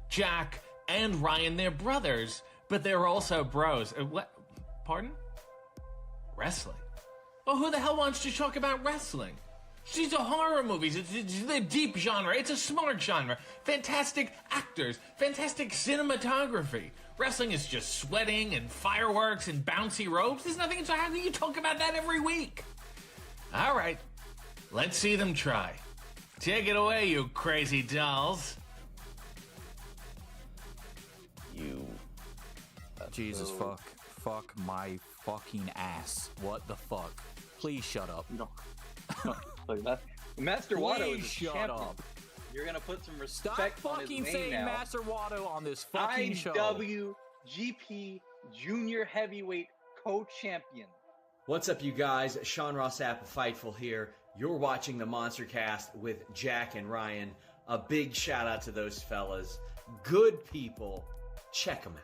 Jack and Ryan, they're brothers, but they're also bros. What? Pardon? Wrestling? Well, who the hell wants to talk about wrestling? These are horror movies. It's a deep genre. It's a smart genre. Fantastic actors. Fantastic cinematography. Wrestling is just sweating and fireworks and bouncy ropes. There's nothing to how you talk about that every week. All right. Let's see them try. Take it away, you crazy dolls. You. Jesus fuck. Fuck my fucking ass. What the fuck? Please shut up. No. Look, Master Watto is a shut champion. up. You're gonna put some Stop respect on his fucking name saying now. Master Watto on this fucking show. IWGP Junior Heavyweight Co-Champion. What's up, you guys? Sean Ross Sapp of Fightful here. You're watching the Monster Cast with Jack and Ryan. A big shout out to those fellas. Good people. Check them out.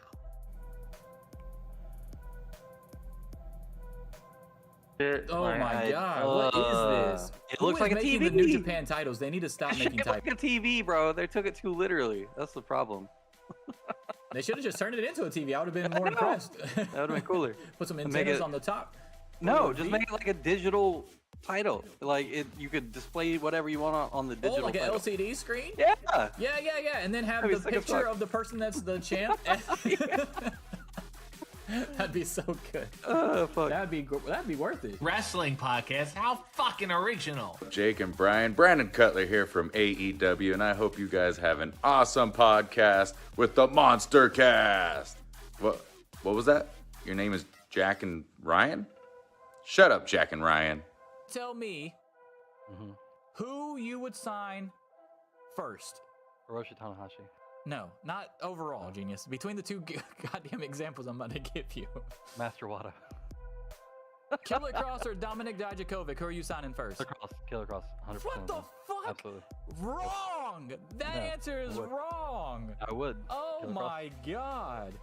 Oh my god, what is this? It Who looks is like a making TV. the New Japan titles. They need to stop making It's like titles. a TV, bro. They took it too literally. That's the problem. They should have just turned it into a TV. I would have been more impressed. That would have been cooler. Put some Make antennas it- on the top. No, just make it like a digital title. Like you could display whatever you want on the Oh, digital. like an title. LCD screen? Yeah. Yeah, and then have That'd be the sick as picture fuck. of the person that's the champ. That'd be so good. Fuck. That'd be worth it. Wrestling podcast. How fucking original. Jake and Brian, Brandon Cutler here from AEW, and I hope you guys have an awesome podcast with the Monster Cast. What was that? Your name is Jack and Ryan? Shut up, Jack and Ryan. Tell me who you would sign first. Hiroshi Tanahashi. No, not overall, genius. Between the two goddamn examples I'm about to give you. Master Wada. Killer Cross or Dominic Dijakovic, who are you signing first? Killer Cross. 100%. What the fuck? Absolutely. Wrong! That No, answer is I would. wrong! I would. Oh Killer Cross. my god.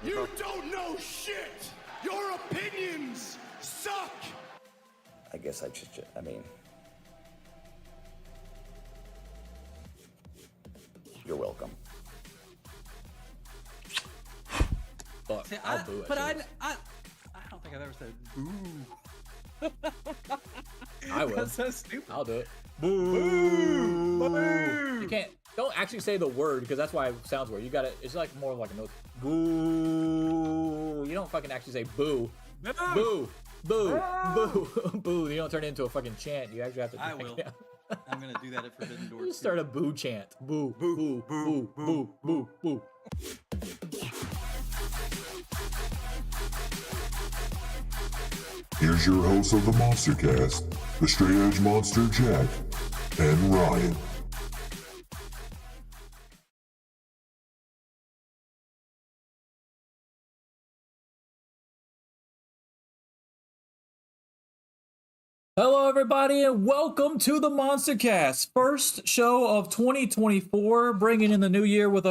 You don't know shit! Your opinions suck! I guess I should, you're welcome. Fuck, See, I'll boo it. I don't think I've ever said boo. I will. That's so stupid. I'll do it. Boo! You can't. Don't actually say the word because that's why it sounds weird. You gotta. It's like more like a note. Boo! You don't fucking actually say boo. Boo! Boo! Boo! Boo! You don't turn it into a fucking chant. You actually have to. I will. Yeah. I'm gonna do that at Forbidden Doors. Just start a boo chant. Boo! Boo! Boo! Boo! Boo! Boo! Here's your host of the Monster Cast, the Straight Edge Monster Jack and Ryan. Hello, everybody, and welcome to the Monster Cast, first show of 2024, bringing in the new year with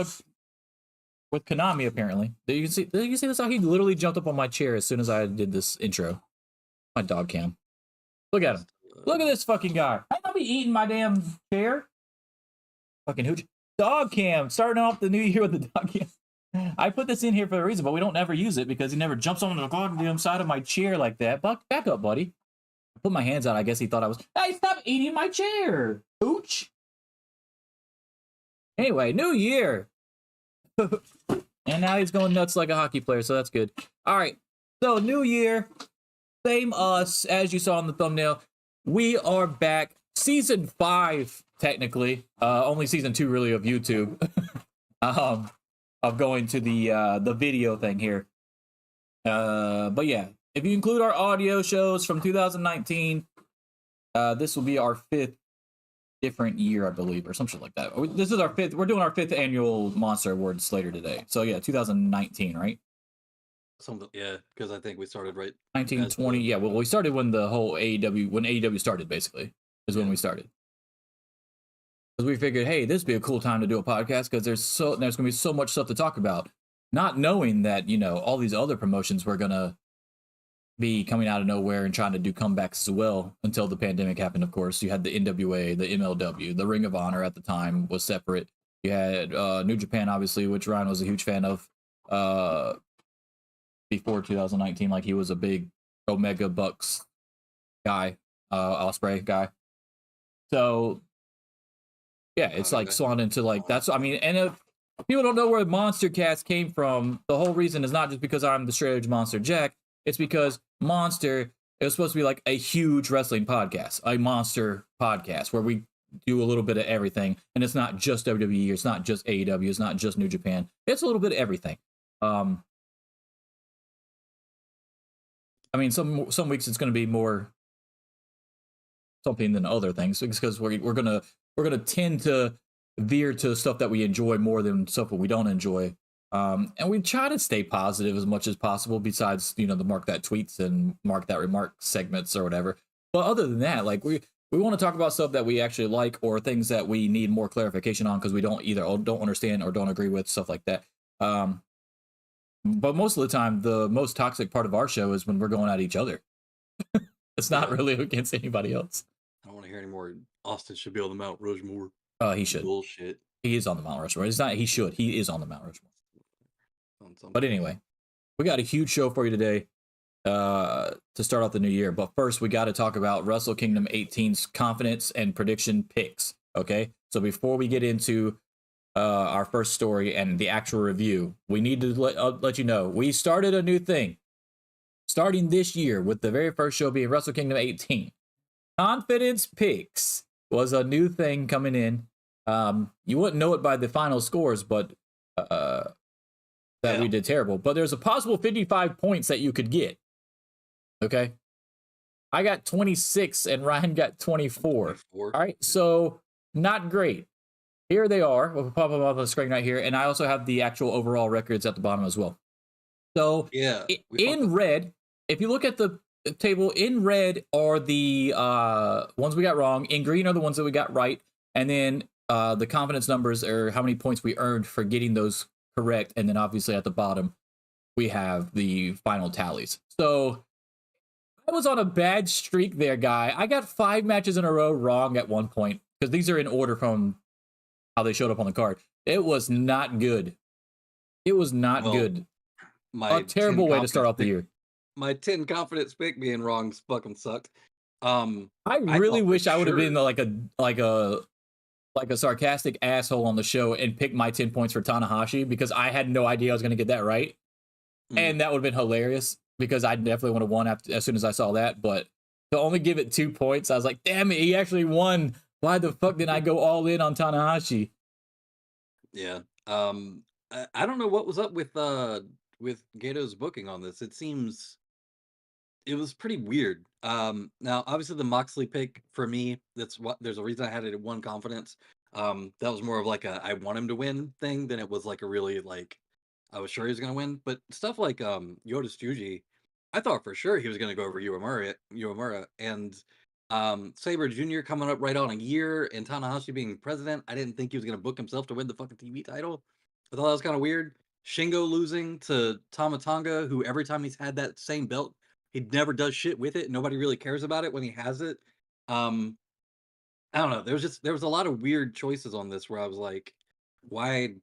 Konami. Apparently, did you see this? How he literally jumped up on my chair as soon as I did this intro. My dog cam. Look at him. Look at this fucking guy. I don't be eating my damn chair. Fucking hooch. Dog cam. Starting off the new year with the dog cam. I put this in here for a reason, but we don't ever use it because he never jumps on the goddamn side of my chair like that. Back up, buddy. I put my hands out. I guess he thought I was. Hey, stop eating my chair, hooch. Anyway, new year. And now he's going nuts like a hockey player, so that's good. All right. So, new year. Same us, as you saw in the thumbnail. We are back. Season 5, technically. Only season 2, really, of YouTube. Of going to the video thing here. But yeah, if you include our audio shows from 2019, this will be our 5th different year, I believe, or some shit like that. This is our 5th. We're doing our 5th annual Monster Awards later today. So yeah, 2019, right? Yeah, because I think we started right. 1920. Yeah, well, we started when the whole AEW started, basically, is when we started. Because we figured, hey, this would be a cool time to do a podcast because there's going to be so much stuff to talk about. Not knowing that, all these other promotions were going to be coming out of nowhere and trying to do comebacks as well until the pandemic happened, of course. You had the NWA, the MLW, the Ring of Honor at the time was separate. You had New Japan, obviously, which Ryan was a huge fan of before 2019. Like, he was a big Omega Bucks guy, Osprey guy. So, yeah, it's like spawned into like that's. I mean, and if people don't know where Monster Cast came from, the whole reason is not just because I'm the Straight Edge Monster Jack. It's because Monster, it was supposed to be like a huge wrestling podcast, a monster podcast where we do a little bit of everything, and it's not just WWE, it's not just AEW, it's not just New Japan. It's a little bit of everything. I mean, some weeks it's going to be more something than other things because we're gonna tend to veer to stuff that we enjoy more than stuff that we don't enjoy. And we try to stay positive as much as possible, besides, you know, the Mark That Tweets and Mark That Remark segments or whatever. But other than that, like we want to talk about stuff that we actually like or things that we need more clarification on because we don't understand or don't agree with, stuff like that. But most of the time, the most toxic part of our show is when we're going at each other. It's not really against anybody else. I don't want to hear any more. Austin should be on the Mount Rushmore. He should. Bullshit. He is on the Mount Rushmore. It's not. He should. He is on the Mount Rushmore. But anyway, we got a huge show for you today to start off the new year. But first, we got to talk about Wrestle Kingdom 18's confidence and prediction picks. Okay, so before we get into our first story and the actual review, we need to let you know we started a new thing starting this year with the very first show being Wrestle Kingdom 18. Confidence picks was a new thing coming in. You wouldn't know it by the final scores, but we did terrible. But there's a possible 55 points that you could get. Okay, I got 26 and Ryan got 24. All right, so not great. Here they are. We'll pop up on the screen right here, and I also have the actual overall records at the bottom as well. So in red, if you look at the table, in red are the ones we got wrong. In green are the ones that we got right. And then the confidence numbers are how many points we earned for getting those correct. And then obviously at the bottom, we have the final tallies. So I was on a bad streak there, guy. I got 5 matches in a row wrong at one point because these are in order from how they showed up on the card. It was not good. It was not good. A terrible way to start off the year. My 10 confidence pick being wrong fucking sucked. I really wish I would have been like a sarcastic asshole on the show and picked my 10 points for Tanahashi because I had no idea I was going to get that right. And that would have been hilarious because I definitely would have won as soon as I saw that. But to only give it 2 points, I was like, damn it, he actually won. Why the fuck did I go all in on Tanahashi? Yeah. I don't know what was up with Gato's booking on this. It was pretty weird. Now obviously the Moxley pick for me, there's a reason I had it at 1 confidence. That was more of like a I want him to win thing than it was like a really like I was sure he was gonna win. But stuff like Yota Tsuji, I thought for sure he was gonna go over Uemura and Sabre Jr. coming up right on a year and Tanahashi being president. I didn't think he was gonna book himself to win the fucking TV title. I thought that was kind of weird. Shingo losing to Tama Tonga, who every time he's had that same belt, he never does shit with it. Nobody really cares about it when he has it. I don't know. There was a lot of weird choices on this where I was like, why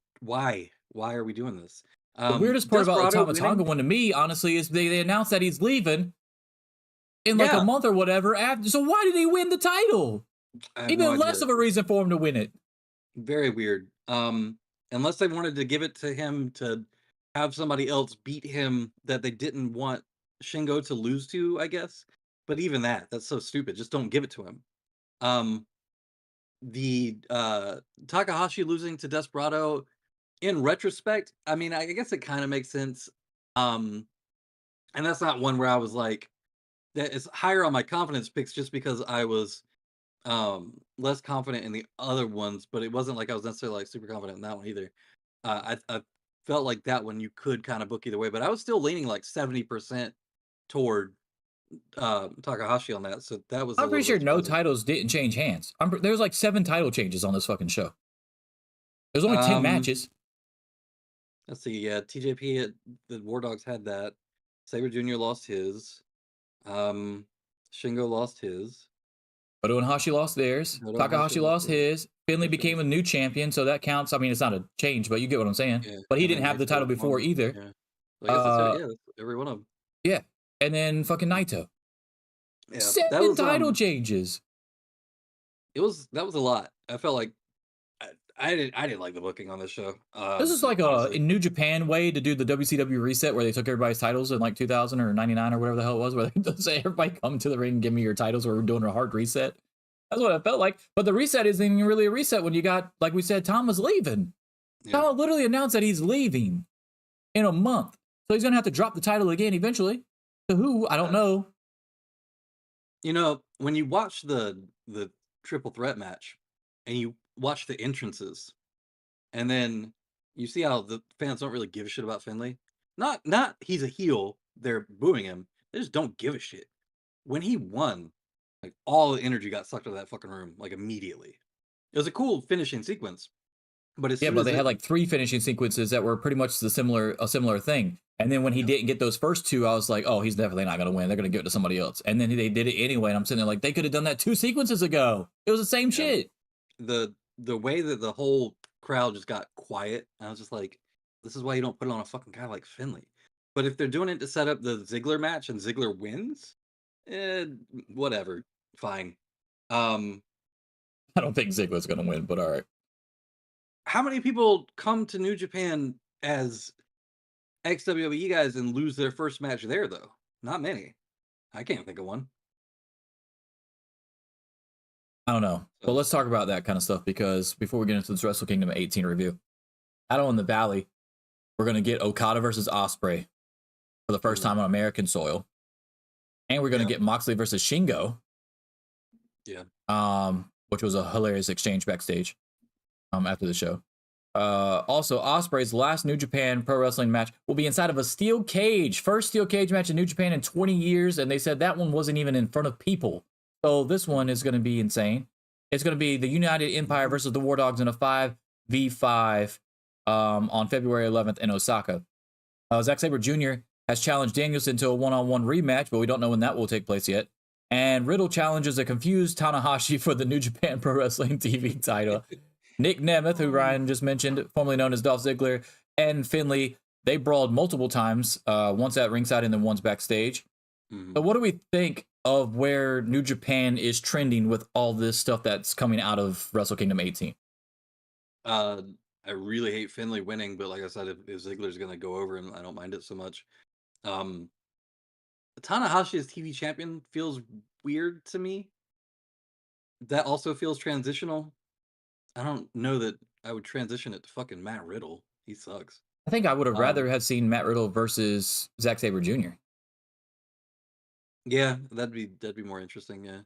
are we doing this? The weirdest part about Tama Tonga one to me, honestly, is they announced that he's leaving in like a month or whatever after. So why did he win the title? Even less of a reason for him to win it. Very weird. Unless they wanted to give it to him to have somebody else beat him that they didn't want Shingo to lose to, I guess. But even that's so stupid. Just don't give it to him. The Takahashi losing to Desperado, in retrospect, I mean, I guess it kind of makes sense. And that's not one where I was like, that is higher on my confidence picks just because I was less confident in the other ones, but it wasn't like I was necessarily like super confident in that one either. I felt like that one you could kind of book either way, but I was still leaning like 70% toward Takahashi on that. So that was. I'm pretty sure no titles didn't change hands. There was like 7 title changes on this fucking show. There's only 10 matches. Let's see. Yeah, TJP the War Dogs had that. Sabre Jr. lost his. Shingo lost his. Odo and Hashi lost theirs. Takahashi lost his. Finley became a new champion, so that counts. I mean, it's not a change, but you get what I'm saying. Yeah. But he And didn't then have the title before either. Yeah. So I guess that's every one of them. Yeah. And then fucking Naito. Yeah. 7 title changes. That was a lot. I felt like I didn't like the booking on this show. This is like a New Japan way to do the WCW reset where they took everybody's titles in like 2000 or 99 or whatever the hell it was, where they say, everybody come to the ring and give me your titles, or we're doing a hard reset. That's what it felt like. But the reset isn't even really a reset when you got, like we said, Tom was leaving. Yeah. Tom literally announced that he's leaving in a month. So he's going to have to drop the title again eventually. To who? I don't know. You know, when you watch the triple threat match and you watch the entrances, and then you see how the fans don't really give a shit about Finlay. Not he's a heel, they're booing him. They just don't give a shit. When he won, like all the energy got sucked out of that fucking room, like immediately. It was a cool finishing sequence. But but they had like 3 finishing sequences that were pretty much a similar thing. And then when he didn't get those first 2, I was like, oh, he's definitely not going to win. They're going to give it to somebody else. And then they did it anyway. And I'm sitting there like, they could have done that 2 sequences ago. It was the same shit. The way that the whole crowd just got quiet, I was just like, this is why you don't put it on a fucking guy like Finlay. But if they're doing it to set up the Ziggler match and Ziggler wins, whatever, fine. I don't think Ziggler's going to win, but all right. How many people come to New Japan as ex-WWE guys and lose their first match there, though? Not many. I can't think of one. I don't know. But let's talk about that kind of stuff, because before we get into this Wrestle Kingdom 18 review, Battle in the Valley, we're going to get Okada versus Ospreay for the first time on American soil. And we're going to get Moxley versus Shingo. Yeah. Which was a hilarious exchange backstage after the show. Also, Ospreay's last New Japan Pro Wrestling match will be inside of a steel cage. First steel cage match in New Japan in 20 years, and they said that one wasn't even in front of people. So this one is going to be insane. It's going to be the United Empire versus the War Dogs in a 5v5 on February 11th in Osaka. Zack Sabre Jr. has challenged Danielson to a one-on-one rematch, but we don't know when that will take place yet. And Riddle challenges a confused Tanahashi for the New Japan Pro Wrestling TV title. Nick Nemeth, who Ryan just mentioned, formerly known as Dolph Ziggler, and Finlay, they brawled multiple times, once at ringside and then once backstage. So what do we think of where New Japan is trending with all this stuff that's coming out of Wrestle Kingdom 18? I really hate Finlay winning, but like I said, if Ziggler's going to go over him, I don't mind it so much. Tanahashi as TV champion feels weird to me. That also feels transitional. I don't know that I would transition it to fucking Matt Riddle. He sucks. I think I would have rather have seen Matt Riddle versus Zack Sabre Jr. Yeah, that'd be more interesting, yeah.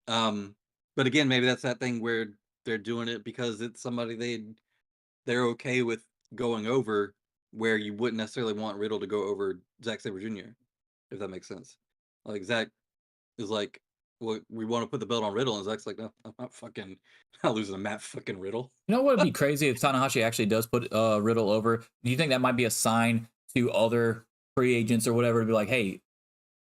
But again, maybe that's that thing where they're doing it because it's somebody they're okay with going over, where you wouldn't necessarily want Riddle to go over Zack Sabre Jr., if that makes sense. Like Zack is like, well, we want to put the belt on Riddle, and Zack's like, no, I'm not losing to Matt fucking Riddle. You know what would be crazy if Tanahashi actually does put Riddle over? Do you think that might be a sign to other free agents or whatever to be like, hey,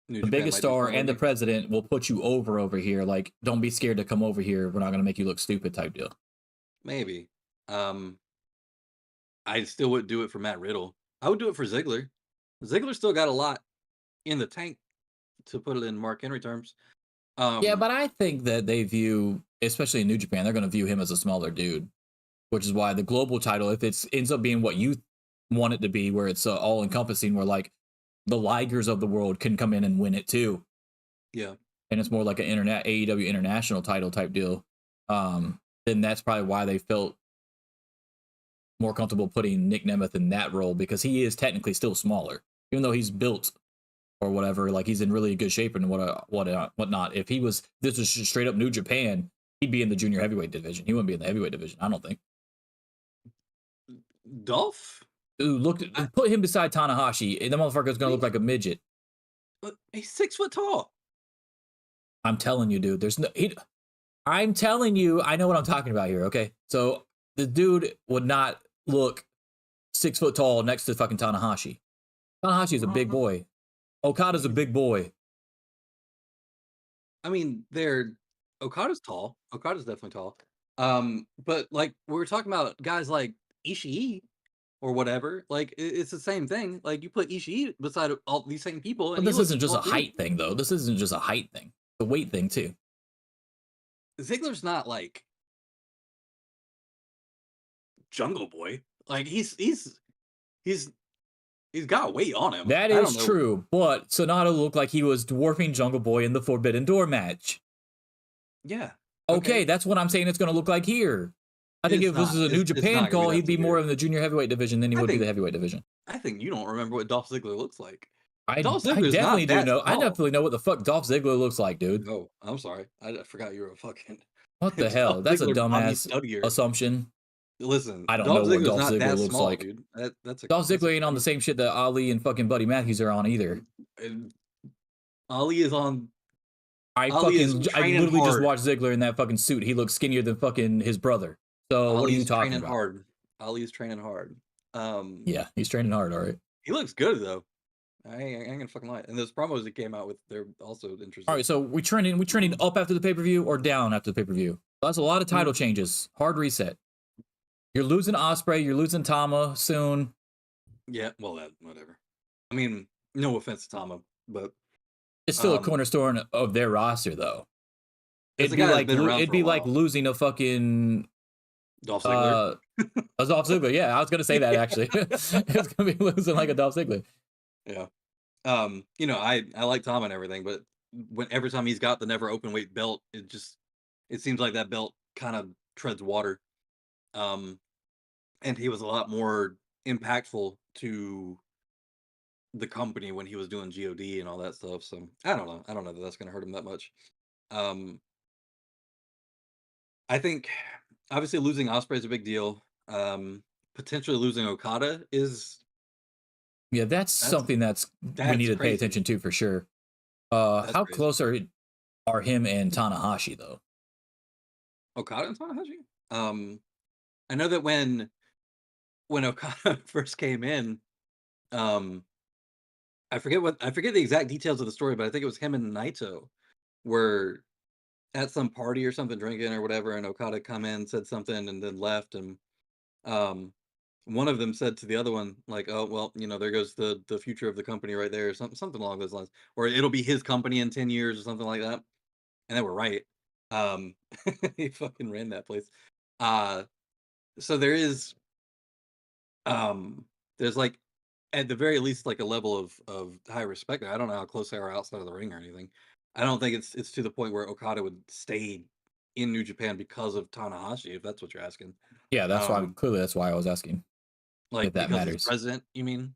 the biggest star and the president will put you over here. Like, don't be scared to come over here. We're not going to make you look stupid type deal. Maybe. I still would do it for Matt Riddle. I would do it for Ziggler. Ziggler still got a lot in the tank, to put it in Mark Henry terms. Yeah, but I think that they view, especially in New Japan, they're going to view him as a smaller dude, which is why the global title, if it ends up being what you want it to be, where it's all encompassing, where like the Ligers of the world can come in and win it too. Yeah. And it's more like an AEW international title type deal. Then that's probably why they felt more comfortable putting Nick Nemeth in that role, because he is technically still smaller, even though he's built or whatever. Like, he's in really good shape and whatnot. If this was straight up New Japan, he'd be in the junior heavyweight division. He wouldn't be in the heavyweight division, I don't think. Dolph? Ooh, put him beside Tanahashi. The motherfucker's gonna look like a midget. But he's 6 foot tall. I'm telling you, dude. I'm telling you, I know what I'm talking about here. Okay, so the dude would not look 6 foot tall next to fucking Tanahashi. Tanahashi's a big boy. Okada's a big boy. I mean, Okada's tall. Okada's definitely tall. But like we were talking about guys like Ishii or whatever, like it's the same thing. Like you put Ishii beside all these same people, But and he this looks isn't just a all good. height thing, though. This isn't just a height thing. The weight thing too. Ziggler's not like Jungle Boy. Like he's got weight on him. That I is don't know. true, but Sonata looked like he was dwarfing Jungle Boy in the Forbidden Door match. Yeah. Okay, that's what I'm saying it's going to look like here. I think if this was a New Japan call, he'd be more in the junior heavyweight division than he would be the heavyweight division. I think you don't remember what Dolph Ziggler looks like. I Dolph definitely Ziggler's do know. I small. definitely know what the fuck Dolph Ziggler looks like, dude. Oh, I'm sorry. I forgot you were a fucking. What the hell? That's a dumbass assumption. Listen, I don't know what Dolph Ziggler looks small, like. Dude. Dolph Ziggler ain't on the same shit that Ali and fucking Buddy Matthews are on either. Ali is on. I literally just watched Ziggler in that fucking suit. He looks skinnier than fucking his brother. So what are you talking about? Hard. Ali's training hard. Yeah, he's training hard. All right. He looks good though. I ain't gonna fucking lie. And those promos that came out with, they're also interesting. All right, so we trending up after the pay-per-view or down after the pay-per-view? That's a lot of title changes. Hard reset. You're losing Ospreay. You're losing Tama soon. Yeah, well, whatever. I mean, no offense to Tama, but it's still a cornerstone of their roster, though. It'd be like losing a fucking Dolph Ziggler. A Dolph Ziggler. Yeah, I was gonna say that actually. It's gonna be losing like a Dolph Ziggler. Yeah. I like Tom and everything, but every time he's got the never open weight belt, it seems like that belt kind of treads water. And he was a lot more impactful to the company when he was doing God and all that stuff. So I don't know that that's gonna hurt him that much. I think obviously losing Ospreay is a big deal. Potentially losing Okada is. Yeah, that's something we need to pay attention to for sure. How close are him and Tanahashi though? Okada and Tanahashi? I know that when Okada first came in, I forget the exact details of the story, but I think it was him and Naito were at some party or something, drinking or whatever, and Okada come in, said something, and then left, and one of them said to the other one, like, "Oh, well, there goes the future of the company right there," or something along those lines, or it'll be his company in 10 years or something like that. And they were right. He fucking ran that place. So there's like at the very least like a level of high respect. I don't know how close they are outside of the ring or anything. I don't think it's to the point where Okada would stay in New Japan because of Tanahashi, if that's what you're asking. Yeah, that's why I was asking. Like if that because matters. He's president, you mean?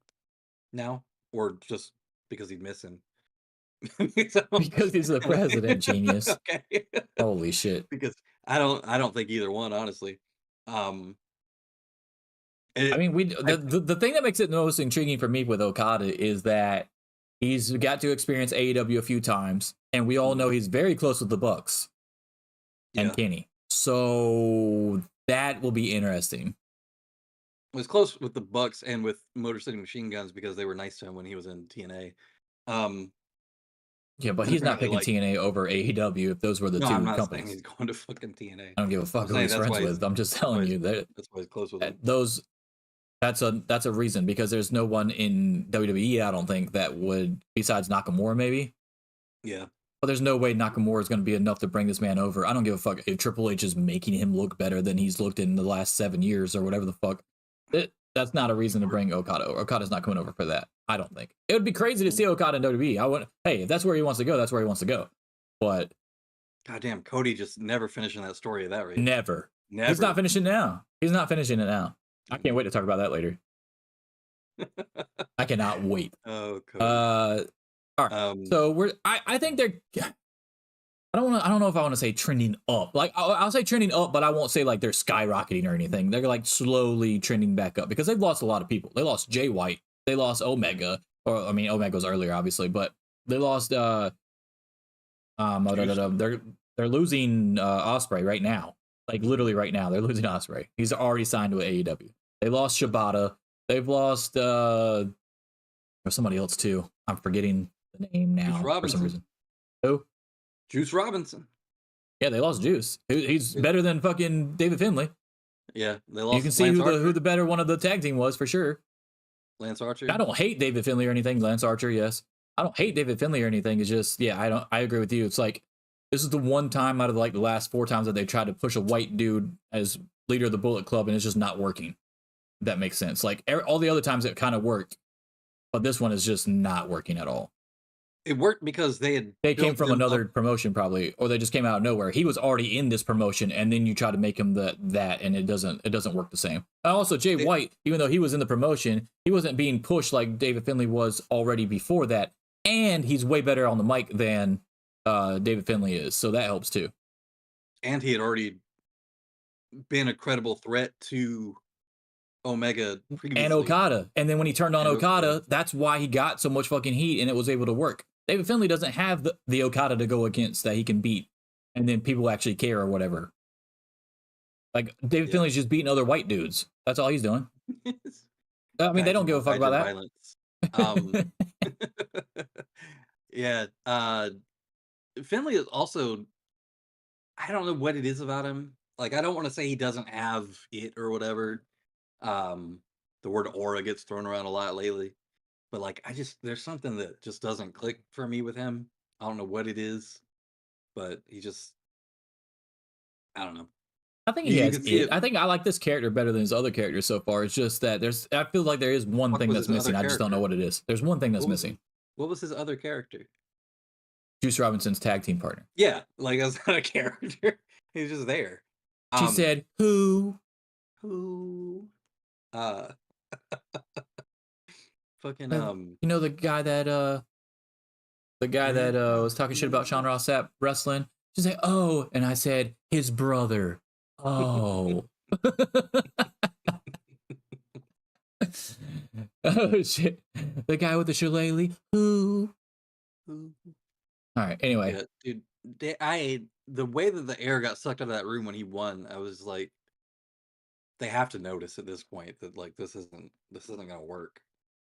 Now, or just because he'd miss him? Because he's the president, genius. Okay. Holy shit. Because I don't think either one, honestly. I mean, the thing that makes it most intriguing for me with Okada is that he's got to experience AEW a few times, and we all know he's very close with the Bucks and Kenny. So that will be interesting. It was close with the Bucks and with Motor City Machine Guns because they were nice to him when he was in TNA. Yeah, but he's not picking TNA over AEW if those were the two I'm not companies. saying he's going to fucking TNA. I don't give a fuck who he's friends with. I'm just telling you that that's why he's close with him. That's a reason, because there's no one in WWE, I don't think, that would, besides Nakamura maybe. Yeah. But there's no way Nakamura is going to be enough to bring this man over. I don't give a fuck if Triple H is making him look better than he's looked in the last 7 years or whatever the fuck. That's not a reason to bring Okada over. Okada's not coming over for that. I don't think. It would be crazy to see Okada in WWE. Hey, if that's where he wants to go, that's where he wants to go. But goddamn, Cody just never finishing that story of that rate. Never. He's not finishing now. He's not finishing it now. I can't wait to talk about that later. I cannot wait. Oh, Cody. All right. So I think they're. I don't know if I want to say trending up. Like I'll say trending up, but I won't say like they're skyrocketing or anything. They're like slowly trending back up because they've lost a lot of people. They lost Jay White. They lost Omega, or I mean Omega was earlier, obviously, but they lost. They're losing Ospreay right now. Like literally right now, they're losing Ospreay. He's already signed with AEW. They lost Shibata. They've lost there's somebody else too. I'm forgetting the name now for some reason. Who? Juice Robinson. Yeah, they lost Juice. He's better than fucking David Finlay. Yeah, they lost. You can see who the better one of the tag team was for sure. Lance Archer. I don't hate David Finlay or anything. Lance Archer, yes. I don't hate David Finlay or anything. It's just, yeah, I agree with you. It's like, this is the one time out of like the last 4 times that they tried to push a white dude as leader of the Bullet Club, and it's just not working. If that makes sense. Like all the other times it kind of worked, but this one is just not working at all. It worked because they came from another promotion probably, or they just came out of nowhere. He was already in this promotion, and then you try to make him that, and it doesn't work the same. Also, Jay White, even though he was in the promotion, he wasn't being pushed like David Finlay was already before that, and he's way better on the mic than David Finlay is, so that helps too. And he had already been a credible threat to Omega previously. And Okada, and then when he turned on Okada, that's why he got so much fucking heat, and it was able to work. David Finlay doesn't have the Okada to go against that he can beat, and then people actually care or whatever. Like, David Finlay's just beating other white dudes. That's all he's doing. I mean, they don't give a fuck about that. Yeah. Finlay is also, I don't know what it is about him. Like, I don't want to say he doesn't have it or whatever. The word aura gets thrown around a lot lately. But like, there's something that just doesn't click for me with him. I don't know what it is, but I don't know. I think he has it. I think I like this character better than his other characters so far. It's just that I feel like there is one thing that's missing. I just don't know what it is. There's one thing that's missing. What was his other character? Juice Robinson's tag team partner. Yeah, like that's not a character. He's just there. She said, "Who? Fucking you know the guy that was talking shit about Sean Ross Sapp wrestling." She said, "Oh," and I said, "His brother." Oh. Oh shit! The guy with the shillelagh. Who? All right. Anyway, yeah, dude, the way that the air got sucked out of that room when he won, I was like, they have to notice at this point that like this isn't gonna work.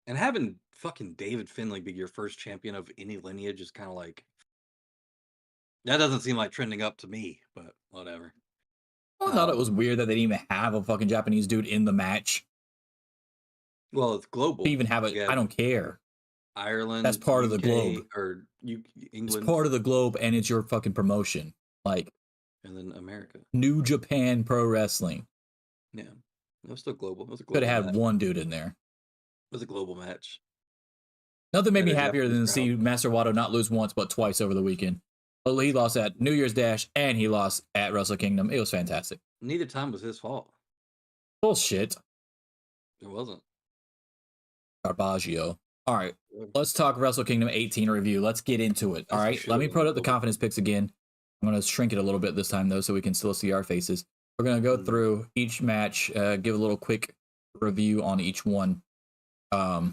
And having fucking David Finlay be your first champion of any lineage is kind of like, that doesn't seem like trending up to me, but whatever. I thought it was weird that they didn't even have a fucking Japanese dude in the match. Well, it's global. To even have it, I don't care. Ireland. That's part UK, of the globe. Or England. It's part of the globe, and it's your fucking promotion. Like, and then America. New Japan Pro Wrestling. Yeah, it was still global. It was a global could have had match. one dude in there. It was a global match. Nothing made me happier than to see Master Wato not lose once but twice over the weekend. Well, he lost at New Year's Dash and he lost at Wrestle Kingdom. It was fantastic. Neither time was his fault. Bullshit. It wasn't. Garbaggio. All right, let's talk Wrestle Kingdom 18 review. Let's get into it. All right, let me put up the confidence picks again. I'm going to shrink it a little bit this time, though, so we can still see our faces. We're going to go through each match, give a little quick review on each one. All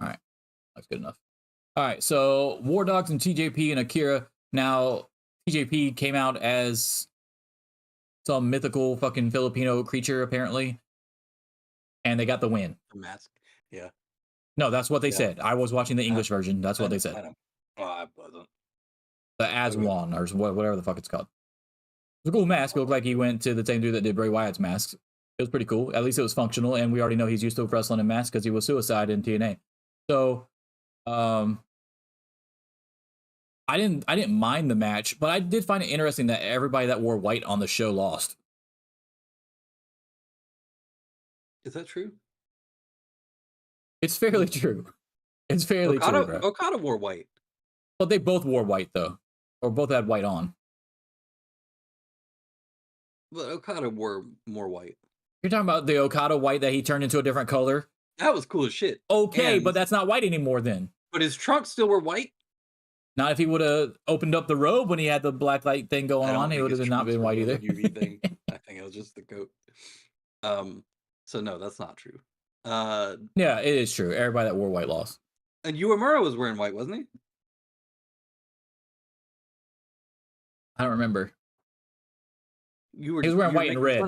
right, that's good enough. All right, so War Dogs and TJP and Akira. Now, TJP came out as some mythical fucking Filipino creature, apparently, and they got the win. The mask. Yeah. No, that's what they said. I was watching the English version. That's what they said. I wasn't. The Aswan, or whatever the fuck it's called. It was a cool mask. It looked like he went to the same dude that did Bray Wyatt's masks. It was pretty cool. At least it was functional, and we already know he's used to wrestling in masks because he was Suicide in TNA. So, I didn't mind the match, but I did find it interesting that everybody that wore white on the show lost. Is that true? It's fairly true. It's fairly true, bro. Okada wore white. Well, they both wore white, though. Or both had white on. But Okada wore more white. You're talking about the Okada white that he turned into a different color? That was cool as shit. Okay, but that's not white anymore then. But his trunks still were white? Not if he would have opened up the robe when he had the black light thing going on. He would have not been white either. UV thing. I think it was just the coat. So no, that's not true. Yeah, it is true. Everybody that wore white lost. And Uemura was wearing white, wasn't he? I don't remember. He was wearing white and red.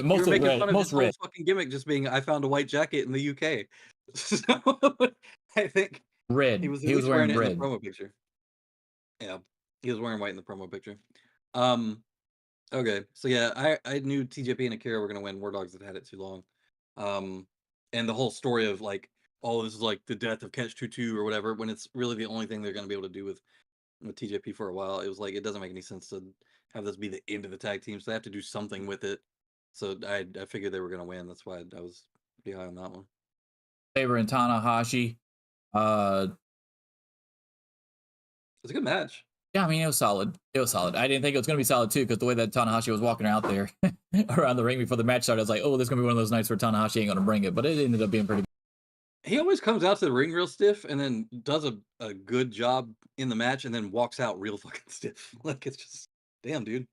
Mostly red. Most red. Fucking gimmick just being, I found a white jacket in the UK. So I think red. he was wearing it red. in the promo picture. Yeah. He was wearing white in the promo picture. Okay, so yeah, I knew TJP and Akira were gonna win. War Dogs had had it too long. And the whole story of like, oh, this is like the death of Catch 22 or whatever, when it's really the only thing they're gonna be able to do with TJP for a while. It was like it doesn't make any sense to have this be the end of the tag team, so they have to do something with it. So I figured they were gonna win. That's why I was pretty high on that one. Saber and Tanahashi. It's a good match. Yeah, I mean, it was solid. It was solid. I didn't think it was going to be solid, too, because the way that Tanahashi was walking out there around the ring before the match started, I was like, oh, this is going to be one of those nights where Tanahashi ain't going to bring it. But it ended up being pretty good. He always comes out to the ring real stiff and then does a good job in the match and then walks out real fucking stiff. Like, it's just, damn, dude.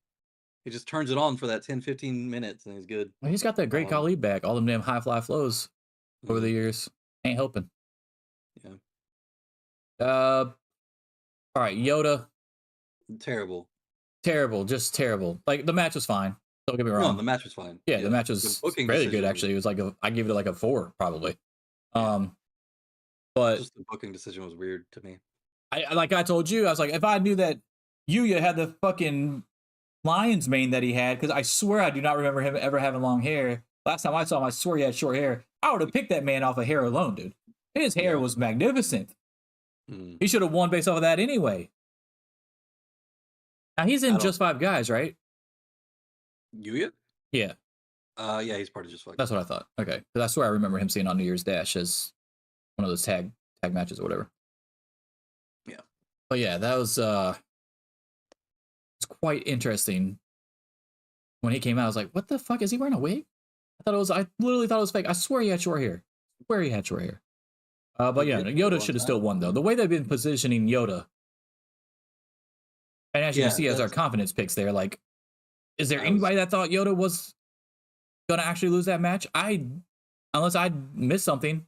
He just turns it on for that 10, 15 minutes and he's good. Well, he's got that great Khalid back. All them damn high fly flows over the years. Ain't helping. Yeah. All right, Yoda. Terrible. Just terrible. Like, the match was fine. Don't get me wrong. No, the match was fine. Yeah, the match was really good, actually. It was like I gave it like a 4, probably. But just the booking decision was weird to me. Like I told you, I was like, if I knew that Yuya had the fucking lion's mane that he had, because I swear I do not remember him ever having long hair. Last time I saw him, I swear he had short hair. I would have picked that man off of hair alone, dude. His hair was magnificent. He should have won based off of that anyway. Now he's in Just 5 Guys, right? Yuya? Yeah. Yeah, he's part of Just 5 Guys. That's what I thought. Okay. Because I swear I remember him seeing on New Year's Dash as one of those tag matches or whatever. Yeah. But yeah, that was it's quite interesting. When he came out, I was like, what the fuck? Is he wearing a wig? I literally thought it was fake. I swear he had short hair. But yeah, Yoda should have still won, though. The way they've been positioning Yoda, and as you can see, as our confidence picks there, like, is there anybody that thought Yoda was going to actually lose that match? Unless I missed something.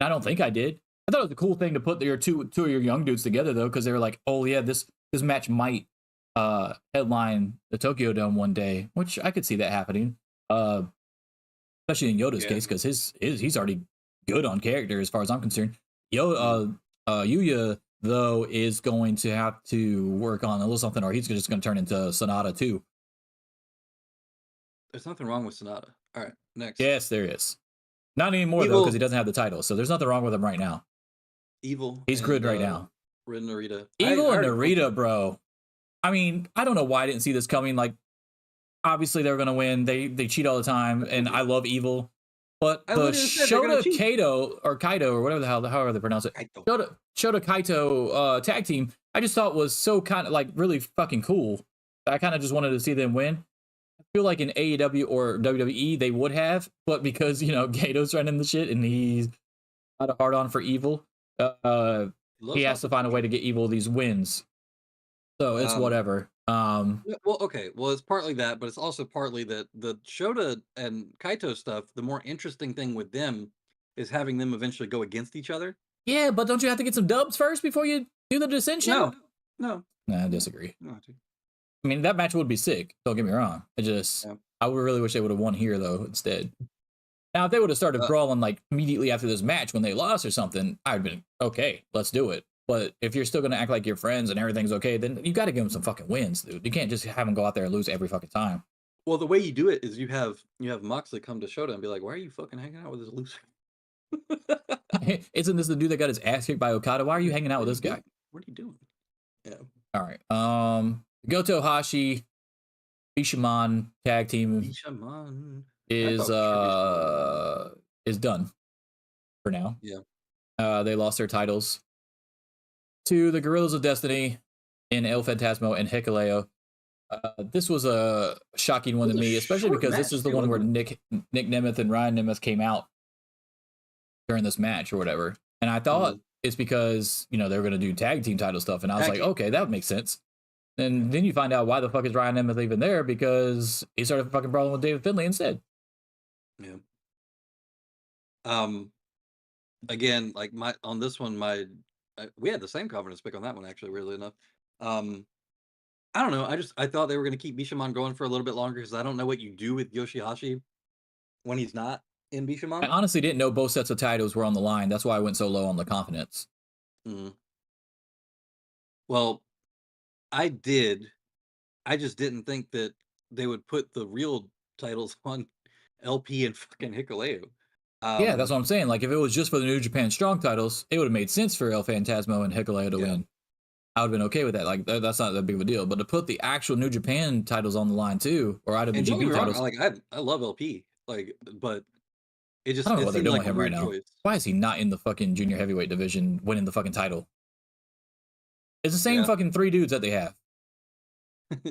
I don't think I did. I thought it was a cool thing to put your two of your young dudes together, though, because they were like, oh, yeah, this match might headline the Tokyo Dome one day, which I could see that happening. Especially in Yoda's case, because he's already good on character as far as I'm concerned. Yuya, though, is going to have to work on a little something, or he's just going to turn into Sonata too. There's nothing wrong with Sonata. All right, next. Yes, there is. Not anymore, though, because he doesn't have the title, so there's nothing wrong with him right now. Evil. He's good right now. Red Narita. Evil and Narita, bro. I mean, I don't know why I didn't see this coming. Like, obviously, they were going to win. They cheat all the time, and I love Evil. But the Shota Kaito, or Kaito, or whatever the hell, however they pronounce it, Shota Kaito tag team, I just thought was so kind of, like, really fucking cool. I kind of just wanted to see them win. I feel like in AEW or WWE, they would have, but because, Kaito's running the shit, and he's got a hard-on for Evil, he has to find a way to get Evil these wins. So it's whatever. Well, okay. Well, it's partly that, but it's also partly that the Shota and Kaito stuff, the more interesting thing with them is having them eventually go against each other. Yeah, but don't you have to get some dubs first before you do the dissension? No. Nah, I disagree. No, I mean, that match would be sick. Don't get me wrong. I would really wish they would have won here, though, instead. Now, if they would have started brawling, like, immediately after this match when they lost or something, I'd have been, okay, let's do it. But if you're still going to act like you're friends and everything's okay, then you got to give them some fucking wins, dude. You can't just have them go out there and lose every fucking time. Well, the way you do it is you have Moxley come to Shota and be like, why are you fucking hanging out with this loser? Isn't this the dude that got his ass kicked by Okada? Why are you hanging out with this guy? What are you doing? Yeah. All right. Goto Hashi, Bishamon tag team is done for now. Yeah. They lost their titles to the Guerrillas of Destiny in El Fantasmo and Hikuleo. This was a shocking one to me, especially because this is the one where Nick Nemeth and Ryan Nemeth came out during this match or whatever. And I thought it's because, they were going to do tag team title stuff. And I was like, okay, that would make sense. And then you find out why the fuck is Ryan Nemeth even there, because he started fucking brawling with David Finlay instead. Yeah. Again, like on this one, we had the same confidence pick on that one, actually, weirdly enough. I don't know. I thought they were going to keep Bishamon going for a little bit longer because I don't know what you do with Yoshihashi when he's not in Bishamon. I honestly didn't know both sets of titles were on the line. That's why I went so low on the confidence. Well, I did. I just didn't think that they would put the real titles on LP and fucking Hikuleo. Yeah, that's what I'm saying. Like, if it was just for the New Japan Strong titles, it would have made sense for El Phantasmo and Hikuleo to win. I would have been okay with that. Like, that's not that big of a deal. But to put the actual New Japan titles on the line too, or And don't get me IWGP wrong, titles, I love LP, like, but it I don't know what they're seemed doing like with a him right weird now. choice. Why is he not in the fucking junior heavyweight division winning the fucking title? It's the same fucking three dudes that they have.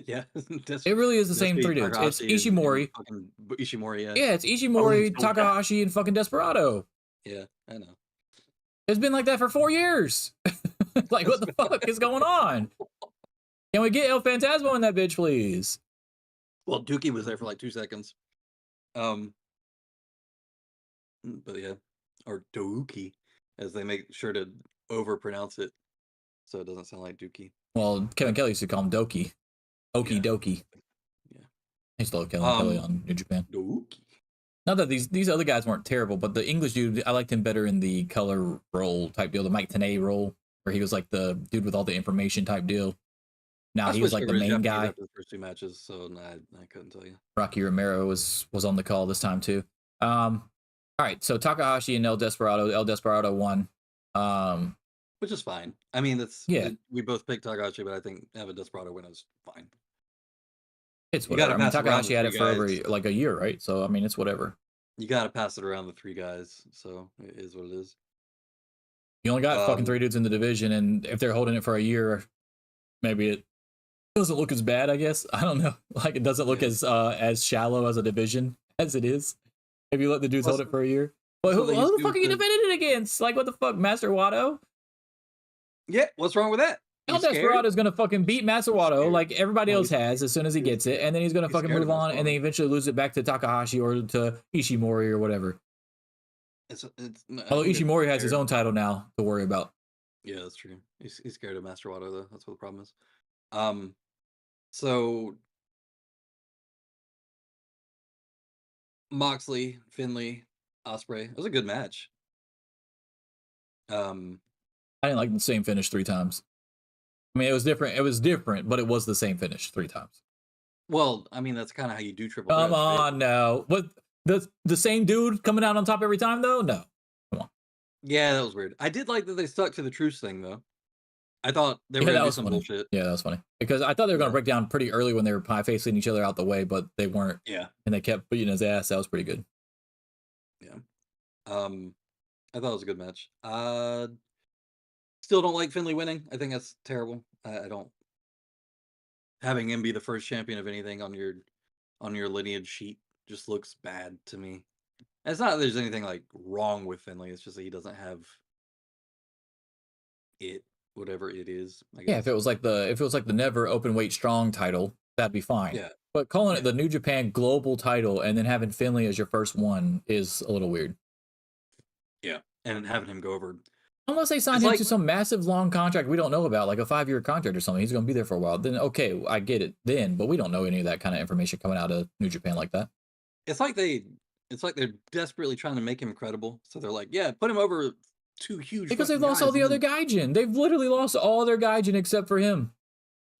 Yeah, It really is the same three dudes. It's Ishimori. And fucking Ishimori, yeah. Yeah, it's Ishimori, Takahashi, and fucking Desperado. Yeah, I know. It's been like that for 4 years. Like, what the fuck is going on? Can we get El Phantasmo in that bitch, please? Well, Dookie was there for like 2 seconds. But yeah, or Dookie, as they make sure to overpronounce it, so it doesn't sound like Dookie. Well, Kevin Kelly used to call him Doki. Okie dokie. Yeah. I used to love Kevin Kelly on New Japan. Dookie. Not that these other guys weren't terrible, but the English dude, I liked him better in the color role type deal, the Mike Tenay role, where he was like the dude with all the information type deal. Now he was like the main guy. The first 2 matches, so I couldn't tell you. Rocky Romero was on the call this time too. All right, so Takahashi and El Desperado won. Which is fine. I mean, we both picked Takahashi, but I think having Desperado win is fine. It's whatever. I mean, Takahashi had it for over like a year, right? So I mean, it's whatever. You got to pass it around the 3 guys, so it is what it is. You only got fucking 3 dudes in the division, and if they're holding it for a year, maybe it doesn't look as bad, I guess. I don't know. Like, it doesn't look as shallow as a division as it is if you let the dudes hold it for a year. But who the fuck are you defending it against? Like, what the fuck, Master Watto? Yeah, what's wrong with that? El Desperado is gonna fucking beat Master Watto like everybody else has as soon as he gets it, and then he's gonna fucking move on, and then eventually lose it back to Takahashi or to Ishimori or whatever. Although Ishimori has his own title now to worry about. Yeah, that's true. He's scared of Master Watto, though. That's what the problem is. So Moxley, Finley, Ospreay. It was a good match. I didn't like the same finish 3 times. I mean, it was different. It was different, but it was the same finish 3 times. Well, I mean, that's kind of how you do triple threats. Come on, no. What, the same dude coming out on top every time, though? No. Come on. Yeah, that was weird. I did like that they stuck to the truce thing, though. I thought they were going to do some bullshit. Yeah, that was funny. Because I thought they were going to break down pretty early when they were facing each other out the way, but they weren't. Yeah. And they kept beating his ass. That was pretty good. Yeah. I thought it was a good match. Still don't like Finley winning. I think that's terrible. I don't. Having him be the first champion of anything on your lineage sheet just looks bad to me. And it's not that there's anything like wrong with Finley. It's just that he doesn't have it, whatever it is. I guess. Yeah, if it was like the never open weight strong title, that'd be fine. Yeah. But calling it the New Japan Global title and then having Finley as your first one is a little weird. Yeah, and having him go over. Unless they signed him to some massive long contract we don't know about, like a 5-year contract or something. He's going to be there for a while. Then, okay, I get it then, but we don't know any of that kind of information coming out of New Japan like that. It's like they're desperately trying to make him credible. So they're like, yeah, put him over 2 huge. Because they've lost all the other Gaijin. They've literally lost all their Gaijin except for him.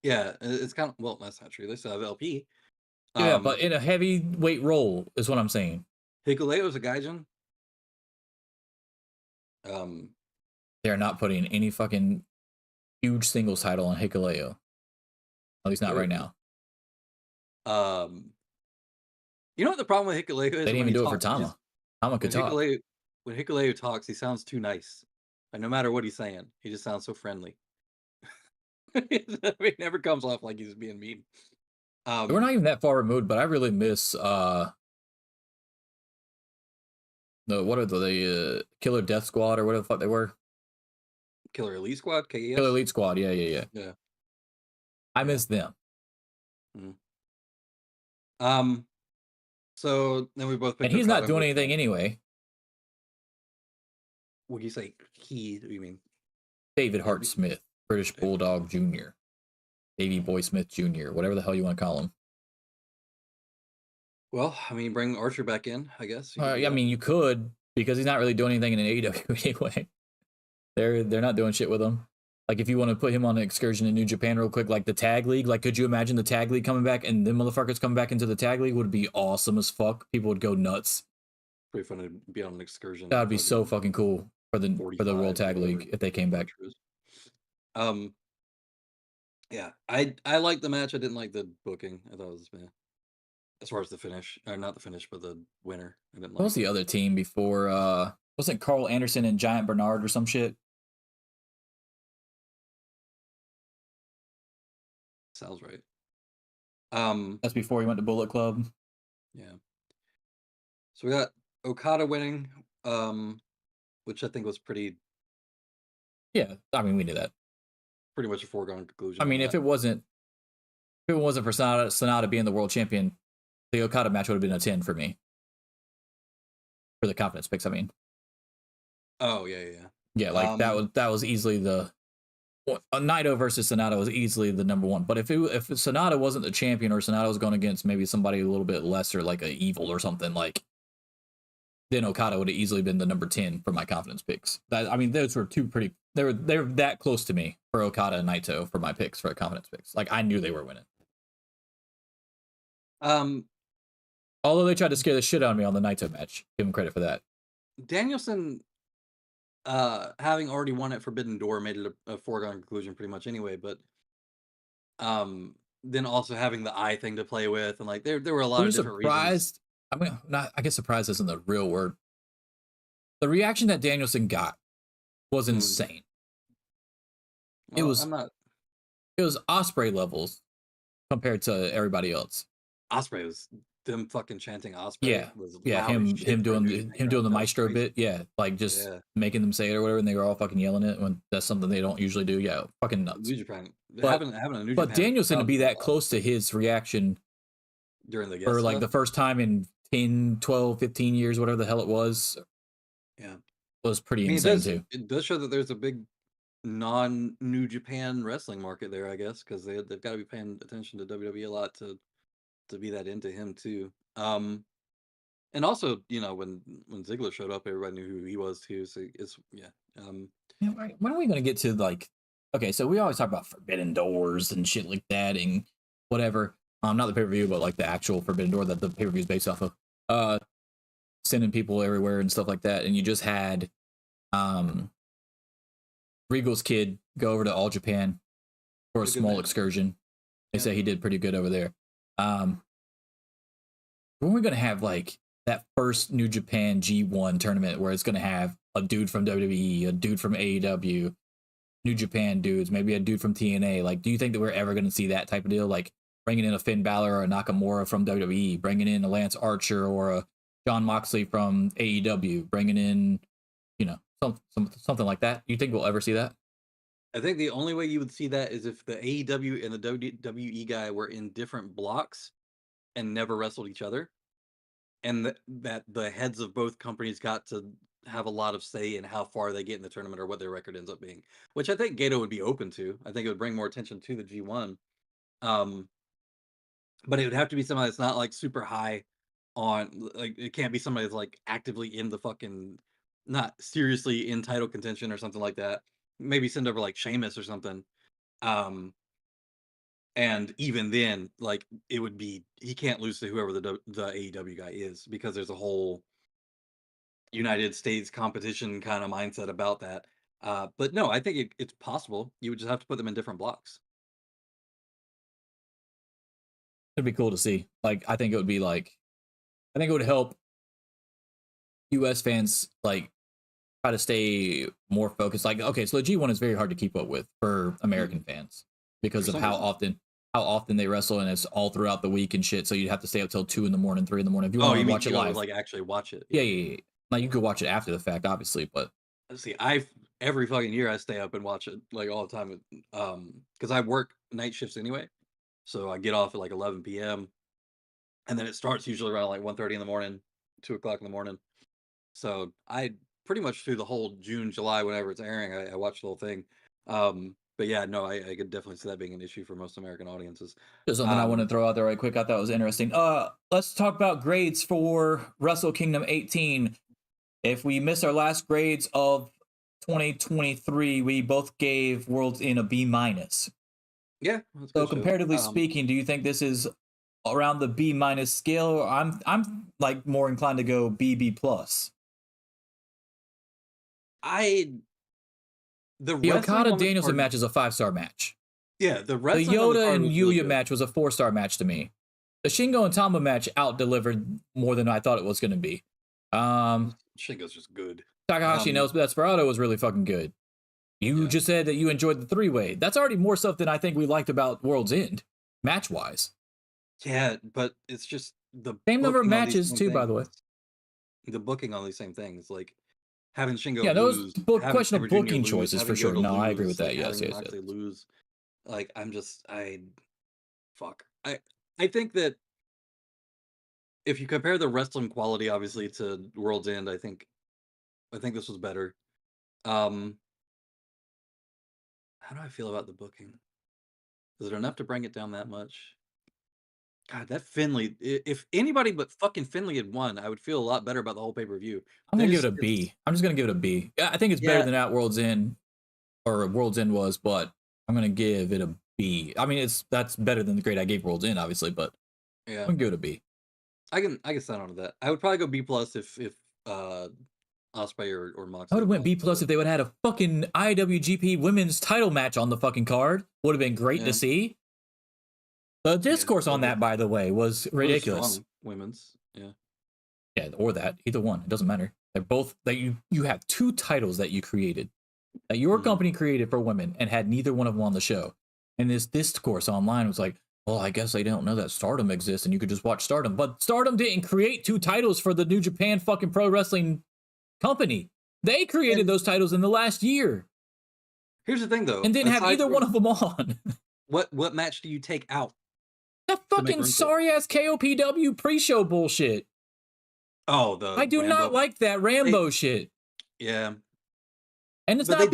Yeah, it's kind of, well, that's not true. They still have LP. Yeah, but in a heavyweight role is what I'm saying. Hikuleo's a Gaijin. They're not putting any fucking huge singles title on Hikuleo. At least not right now. You know what the problem with Hikuleo is? They didn't even do it for Tama. Tama could talk. When Hikuleo talks, he sounds too nice. Like, no matter what he's saying, he just sounds so friendly. He never comes off like he's being mean. We're not even that far removed, but I really miss what are the Killer Death Squad or whatever the fuck they were? Killer Elite Squad, KES? Killer Elite Squad, yeah. I miss them. So then we both picked. And he's not doing anything anyway. What do you say? What do you mean? David Hart Smith, British Bulldog Jr., Davey Boy Smith Jr., whatever the hell you want to call him. Well, I mean, bring Archer back in, I guess. I mean, you could, because he's not really doing anything in an AEW anyway. They're not doing shit with him. Like, if you want to put him on an excursion in New Japan real quick, like the tag league, like, could you imagine the tag league coming back and then motherfuckers coming back into the tag league? Would be awesome as fuck. People would go nuts. Pretty fun to be on an excursion. That would be so fucking cool for the World Tag whatever League if they came back. Yeah, I liked the match. I didn't like the booking. I thought it was as far as the finish, or not the finish, but the winner. I didn't like. What was the other team before? Wasn't Carl Anderson and Giant Bernard or some shit? Sounds right. That's before he went to Bullet Club. Yeah. So we got Okada winning, which I think was pretty. Yeah, I mean, we knew that. Pretty much a foregone conclusion. I mean, if it wasn't for Sonata being the world champion, the Okada match would have been a 10 for me. For the confidence picks, I mean. Oh yeah. Yeah, like that was easily Naito versus Sonata was easily the number one. But if Sonata wasn't the champion, or Sonata was going against maybe somebody a little bit lesser, like a Evil or something, like, then Okada would have easily been the number 10 for my confidence picks. I mean, those were two pretty. They're that close to me for Okada and Naito for my picks, for confidence picks. Like, I knew they were winning. Although they tried to scare the shit out of me on the Naito match. Give them credit for that. Danielson, having already won at Forbidden Door, made it a foregone conclusion pretty much anyway. But then also having the eye thing to play with, and like there were a lot of different reasons. I mean, I guess surprised isn't the real word. The reaction that Danielson got was insane. Well, it was Ospreay levels compared to everybody else. Ospreay was them fucking chanting Ospreay. Yeah, him doing the maestro bit. Yeah, like just making them say it or whatever, and they were all fucking yelling it when that's something they don't usually do. Yeah, fucking nuts. New Japan. But Danielson to be that close to his reaction during the for like the first time in 10, 12, 15 years, whatever the hell it was. Yeah. Was pretty insane too. It does show that there's a big non-New Japan wrestling market there, I guess, because they've got to be paying attention to WWE a lot to be that into him too. And also, when Ziggler showed up, everybody knew who he was too. So it's when are we gonna get to, like, okay, so we always talk about Forbidden Doors and shit like that and whatever. Not the pay-per-view, but like the actual Forbidden Door that the pay-per-view is based off of. Sending people everywhere and stuff like that, and you just had Regal's kid go over to All Japan for a small excursion. They say he did pretty good over there. When we're gonna have like that first New Japan G1 tournament where it's gonna have a dude from WWE, a dude from AEW, New Japan dudes, maybe a dude from TNA. Like, do you think that we're ever gonna see that type of deal? Like bringing in a Finn Balor or a Nakamura from WWE, bringing in a Lance Archer or a John Moxley from AEW, bringing in, something like that. You think we'll ever see that? I think the only way you would see that is if the AEW and the WWE guy were in different blocks and never wrestled each other, and that the heads of both companies got to have a lot of say in how far they get in the tournament or what their record ends up being, which I think Gato would be open to. I think it would bring more attention to the G1. But it would have to be somebody that's not like super high on, like, it can't be somebody that's like actively in the fucking, not seriously in title contention or something like that. Maybe send over like Sheamus or something. And even then, like, it would be, he can't lose to whoever the AEW guy is, because there's a whole United States competition kind of mindset about that. But no, I think it's possible. You would just have to put them in different blocks. It'd be cool to see. Like, I think it would help US fans like try to stay more focused. Like, okay, so the G1 is very hard to keep up with for American fans because of how often they wrestle, and it's all throughout the week and shit. So you'd have to stay up till 2 a.m, 3 a.m. if you want to watch it live. Like actually watch it. Yeah. Like, you could watch it after the fact, obviously, but see, every fucking year I stay up and watch it like all the time. Because I work night shifts anyway, so I get off at like 11 p.m. and then it starts usually around like 1:30 in the morning, 2 o'clock in the morning. So I pretty much through the whole June, July, whenever it's airing, I watch the whole thing. But yeah, no, I could definitely see that being an issue for most American audiences. Just something I want to throw out there right quick. I thought it was interesting. Let's talk about grades for Wrestle Kingdom 18. If we miss our last grades of 2023, we both gave World's End a B minus. Yeah. That's a So good show. comparatively speaking, do you think this is around the B minus scale? Or I'm like more inclined to go B plus. The The Okada wrestling on this Danielson card- match is a 5-star match. Yeah, the The wrestling on the Yoda card and was really Yuya good. match was a 4-star match to me. The Shingo and Tama match out delivered more than I thought it was going to be. Shingo's just good. Takahashi knows Desperado was really fucking good. You just said that you enjoyed the 3-way. That's already more stuff than I think we liked about World's End, match wise. Yeah, but it's just the same number of booking on these matches same too, by the way. things. The booking on these same things, like having Shingo Yeah, those lose, both having questionable Sabre Jr. booking lose, choices having for sure. Yoda No, I agree lose, with that. like, Yes, having yes, Moxley yes. lose. Like fuck. I think that if you compare the wrestling quality, obviously, to World's End, I think this was better. How do I feel about the booking? Is it enough to bring it down that much? God, that Finley. If anybody but fucking Finley had won, I would feel a lot better about the whole pay-per-view. I'm gonna give it a B. I'm just gonna give it a B. I think it's better Yeah. than that World's End or World's End was, but I'm gonna give it a B. I mean, that's better than the grade I gave World's End, obviously, but Yeah, I'm gonna give it a B. I can sign on to that. I would probably go B plus if Osprey or Moxley. I would have went B plus if they would have had a fucking IWGP Women's Title match on the fucking card. Would have been great to see. The discourse on that, by the way, was ridiculous. Women's, yeah, or that, either one, it doesn't matter. They're both that you have 2 titles that you created, that your company created for women, and had neither one of them on the show. And this discourse online was like, well, I guess they don't know that Stardom exists, and you could just watch Stardom. But Stardom didn't create 2 titles for the New Japan fucking pro wrestling company. They created those titles in the last year. Here's the thing, though, and didn't have either one of them on. What match do you take out? That fucking sorry ass KOPW pre-show bullshit. Oh, I do not like that Rambo shit. Yeah. And it's not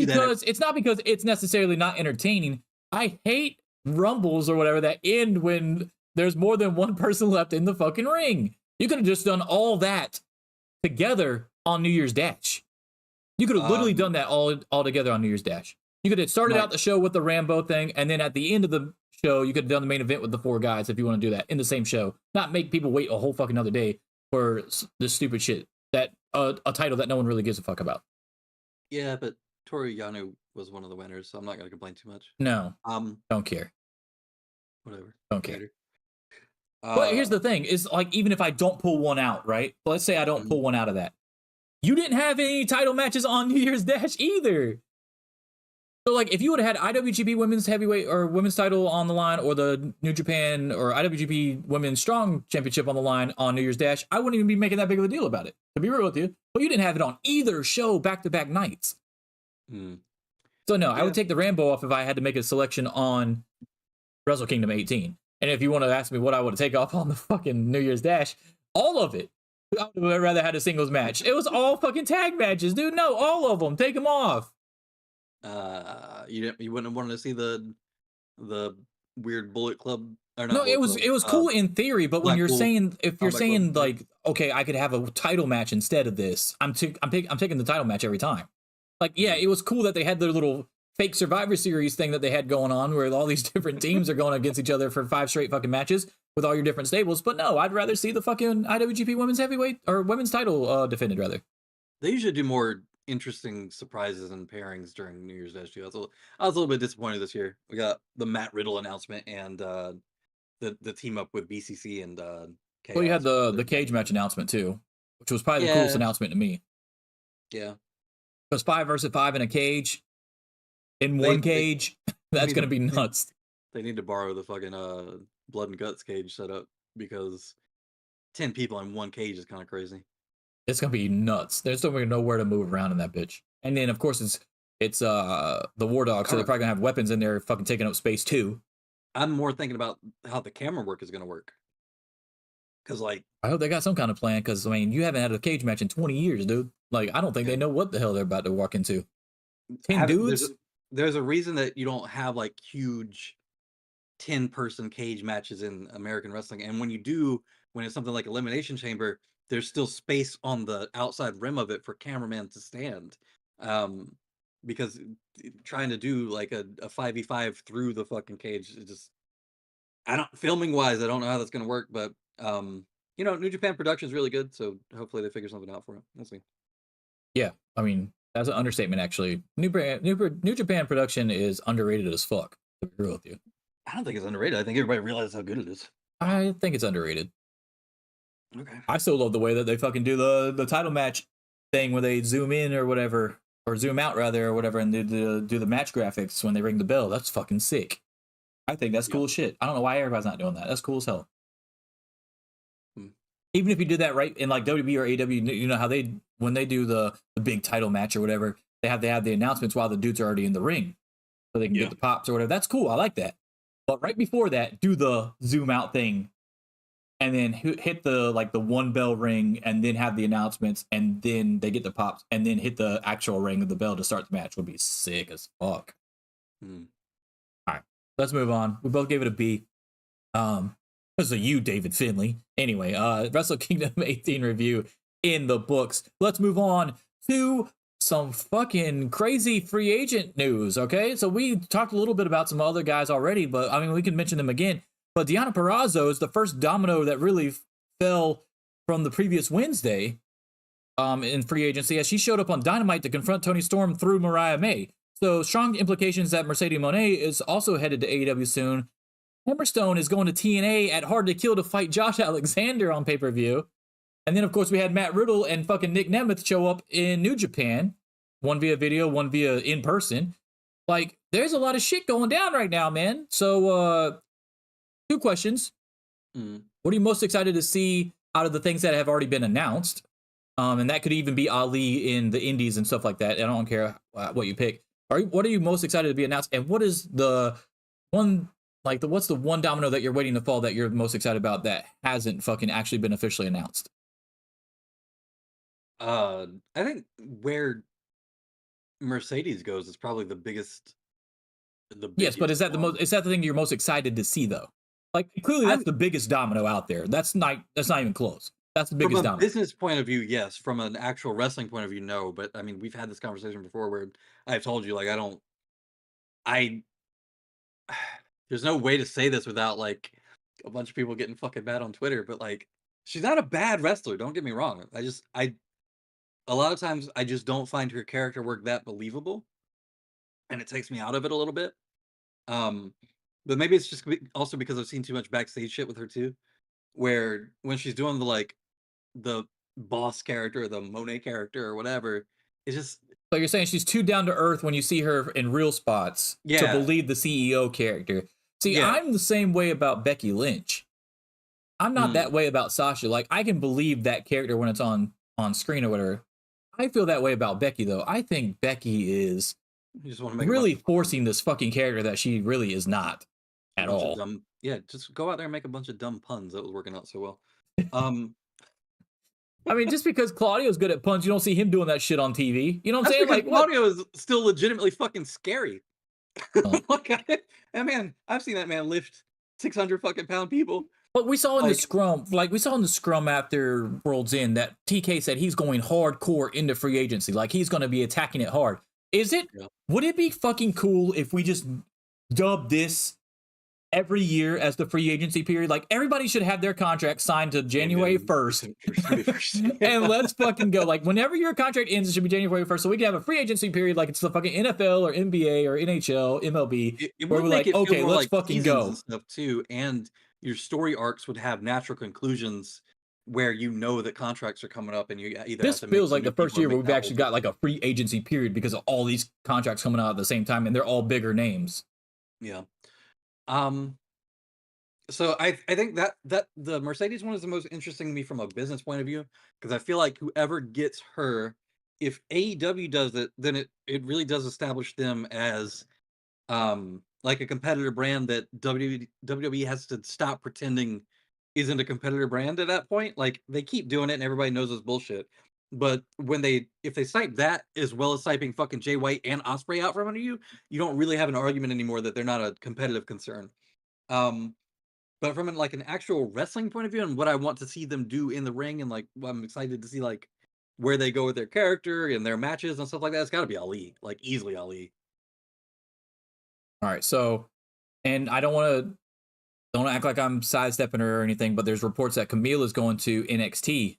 because it's necessarily not entertaining. I hate rumbles or whatever that end when there's more than one person left in the fucking ring. You could have just done all that together on New Year's Dash. You could have literally done that all together on New Year's Dash. You could have started out the show with the Rambo thing, and then at the end of the show, you could have done the main event with the 4 guys if you want to do that in the same show. Not make people wait a whole fucking other day for this stupid shit that a title that no one really gives a fuck about. Yeah, but Toru Yano was one of the winners, so I'm not going to complain too much. No, don't care. Whatever. Don't care. But here's the thing: is like even if I don't pull one out, right? So let's say I don't pull one out of that. You didn't have any title matches on New Year's Dash either. So, like, if you would have had IWGP Women's Heavyweight or Women's Title on the line, or the New Japan or IWGP Women's Strong Championship on the line on New Year's Dash, I wouldn't even be making that big of a deal about it, to be real with you. But you didn't have it on either show back-to-back nights. So, no, I would take the Rambo off if I had to make a selection on Wrestle Kingdom 18. And if you want to ask me what I would take off on the fucking New Year's Dash, all of it. I would have rather had a singles match. It was all fucking tag matches, dude. No, all of them. Take them off. You wouldn't have wanted to see the weird Bullet Club. Or not no, Bullet Club, it was cool in theory, but when you're saying, if you're saying like, okay, I could have a title match instead of this, I'm taking the title match every time. Like, yeah, it was cool that they had their little fake Survivor Series thing that they had going on, where all these different teams are going against each other for 5 straight fucking matches with all your different stables. But no, I'd rather see the fucking IWGP Women's Heavyweight or Women's Title defended rather. They usually do more interesting surprises and pairings during New Year's Dash too. I was a little bit disappointed this year. We got the Matt Riddle announcement and the team up with BCC and Chaos. Well, you had the cage match announcement too, which was probably the coolest announcement to me. Yeah, because 5 versus 5 in a cage, in one cage, that's gonna be nuts. They need to borrow the fucking blood and guts cage setup, because 10 people in one cage is kind of crazy. It's gonna be nuts. There's nobody nowhere to move around in that bitch. And then of course it's the War Dog, so they're probably gonna have weapons in there fucking taking up space too. I'm more thinking about how the camera work is gonna work. Cause like, I hope they got some kind of plan, because I mean, you haven't had a cage match in 20 years, dude. Like, I don't think they know what the hell they're about to walk into. 10 dudes? There's a reason that you don't have like huge 10-person cage matches in American wrestling. And when you do, when it's something like Elimination Chamber, there's still space on the outside rim of it for cameramen to stand. because trying to do like a 5v5 through the fucking cage is just, I don't, filming wise, I don't know how that's gonna work, but New Japan production is really good, so hopefully they figure something out for it. We'll see. Yeah, I mean that's an understatement actually. New Japan production is underrated as fuck. To be real with you, I don't think it's underrated. I think everybody realizes how good it is. I think it's underrated. Okay. I still love the way that they fucking do the title match thing where they zoom in or whatever, or zoom out rather or whatever, and do the match graphics when they ring the bell. That's fucking sick. I think that's cool as shit. I don't know why everybody's not doing that. That's cool as hell. Even if you did that right in like WWE or AEW, you know how when they do the big title match or whatever, they have the announcements while the dudes are already in the ring, so they can get the pops or whatever. That's cool. I like that. But right before that, do the zoom out thing, and then hit the one bell ring, and then have the announcements, and then they get the pops, and then hit the actual ring of the bell to start the match. Would be sick as fuck. All right, let's move on. We both gave it a B. Because of you, David Finley. Anyway, Wrestle Kingdom 18 review in the books. Let's move on to some fucking crazy free agent news, okay? So we talked a little bit about some other guys already, but I mean, we can mention them again. But Deonna Purrazzo is the first domino that really fell from the previous Wednesday in free agency, as she showed up on Dynamite to confront Toni Storm through Mariah May. So strong implications that Mercedes Moné is also headed to AEW soon. Hammerstone is going to TNA at Hard to Kill to fight Josh Alexander on pay-per-view. And then, of course, we had Matt Riddle and fucking Nick Nemeth show up in New Japan. One via video, one via in-person. Like, there's a lot of shit going down right now, man. So, 2 questions. What are you most excited to see out of the things that have already been announced? And that could even be Ali in the indies and stuff like that. I don't care what you pick. What are you most excited to be announced? And what is the one... what's the one domino that you're waiting to fall that you're most excited about that hasn't fucking actually been officially announced? I think where Mercedes goes is probably the biggest. Yes, but is that is that the thing you're most excited to see though? Like clearly that's the biggest domino out there. That's not even close. That's the biggest domino. From a business point of view, yes. From an actual wrestling point of view, no. But I mean, we've had this conversation before where I've told you like there's no way to say this without like a bunch of people getting fucking mad on Twitter, but like she's not a bad wrestler, don't get me wrong. A lot of times I just don't find her character work that believable, and it takes me out of it a little bit. But maybe it's just also because I've seen too much backstage shit with her too, where when she's doing the boss character, or the Monet character or whatever, it's just. So you're saying she's too down to earth when you see her in real spots to believe the CEO character. See, I'm the same way about Becky Lynch. I'm not that way about Sasha. Like, I can believe that character when it's on screen or whatever. I feel that way about Becky, though. I think Becky is really forcing this fucking character that she really is not at all. Just go out there and make a bunch of dumb puns. That was working out so well. I mean, just because Claudio's good at puns, you don't see him doing that shit on TV. You know what I'm saying? Like, Claudio is still legitimately fucking scary. That man, I've seen that man lift 600 fucking pound people. But we saw in the scrum, after World's End that TK said he's going hardcore into free agency. Like he's going to be attacking it hard. Is it? Yeah. Would it be fucking cool if we just dub this every year as the free agency period? Like everybody should have their contract signed to January 1st. And let's fucking go. Like whenever your contract ends, it should be January 1st. So we can have a free agency period like it's the fucking NFL or NBA or NHL, MLB. Where we're like, okay, let's fucking go. And stuff too. And your story arcs would have natural conclusions where you know that contracts are coming up and you either this have to feels like the first year where we've actually got like a free agency period because of all these contracts coming out at the same time and they're all bigger names. Yeah. So I think that the Mercedes one is the most interesting to me from a business point of view, because I feel like whoever gets her, if AEW does it, then it really does establish them as like a competitor brand that WWE has to stop pretending isn't a competitor brand at that point. Like they keep doing it and everybody knows it's bullshit. But if they cite that as well as typing fucking Jay White and Ospreay out from under you, you don't really have an argument anymore that they're not a competitive concern. But from an actual wrestling point of view and what I want to see them do in the ring and like what I'm excited to see like where they go with their character and their matches and stuff like that, it's got to be Ali, like easily Ali. All right, so, and I don't act like I'm sidestepping her or anything, but there's reports that Camille is going to NXT,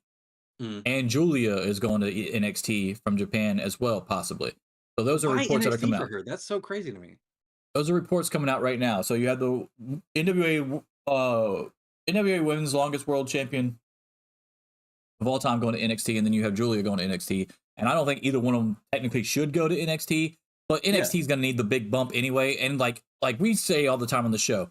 and Julia is going to NXT from Japan as well, possibly. So those are reports that are coming out. That's so crazy to me. Those are reports coming out right now. So you have the NWA Women's Longest World Champion of all time going to NXT, and then you have Julia going to NXT. And I don't think either one of them technically should go to NXT, but NXT is going to need the big bump anyway. And like we say all the time on the show,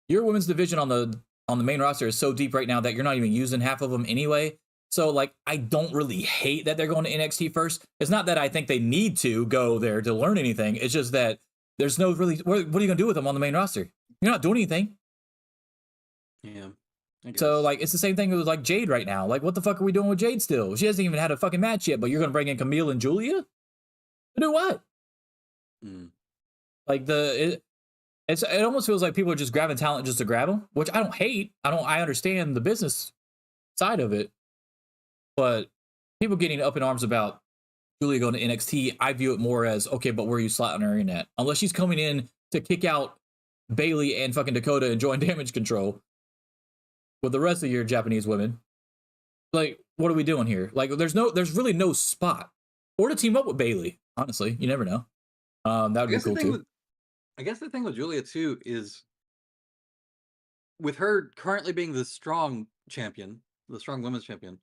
your women's division on the main roster is so deep right now that you're not even using half of them anyway. So like, I don't really hate that they're going to NXT first. It's not that I think they need to go there to learn anything. It's just that there's no really, what are you going to do with them on the main roster? You're not doing anything. Yeah. So like, it's the same thing with like Jade right now. Like, what the fuck are we doing with Jade still? She hasn't even had a fucking match yet, but you're going to bring in Camille and Julia to do what? Like it almost feels like people are just grabbing talent just to grab them, which I don't hate. I understand the business side of it, but people getting up in arms about Julia going to NXT, I view it more as, okay, but where are you slotting her in at? Unless she's coming in to kick out Bailey and fucking Dakota and join Damage Control with the rest of your Japanese women. Like, what are we doing here? Like, there's really no spot. Or to team up with Bailey, honestly. You never know. That would be cool too. I guess the thing with Julia too is, with her currently being the strong champion, the strong women's champion,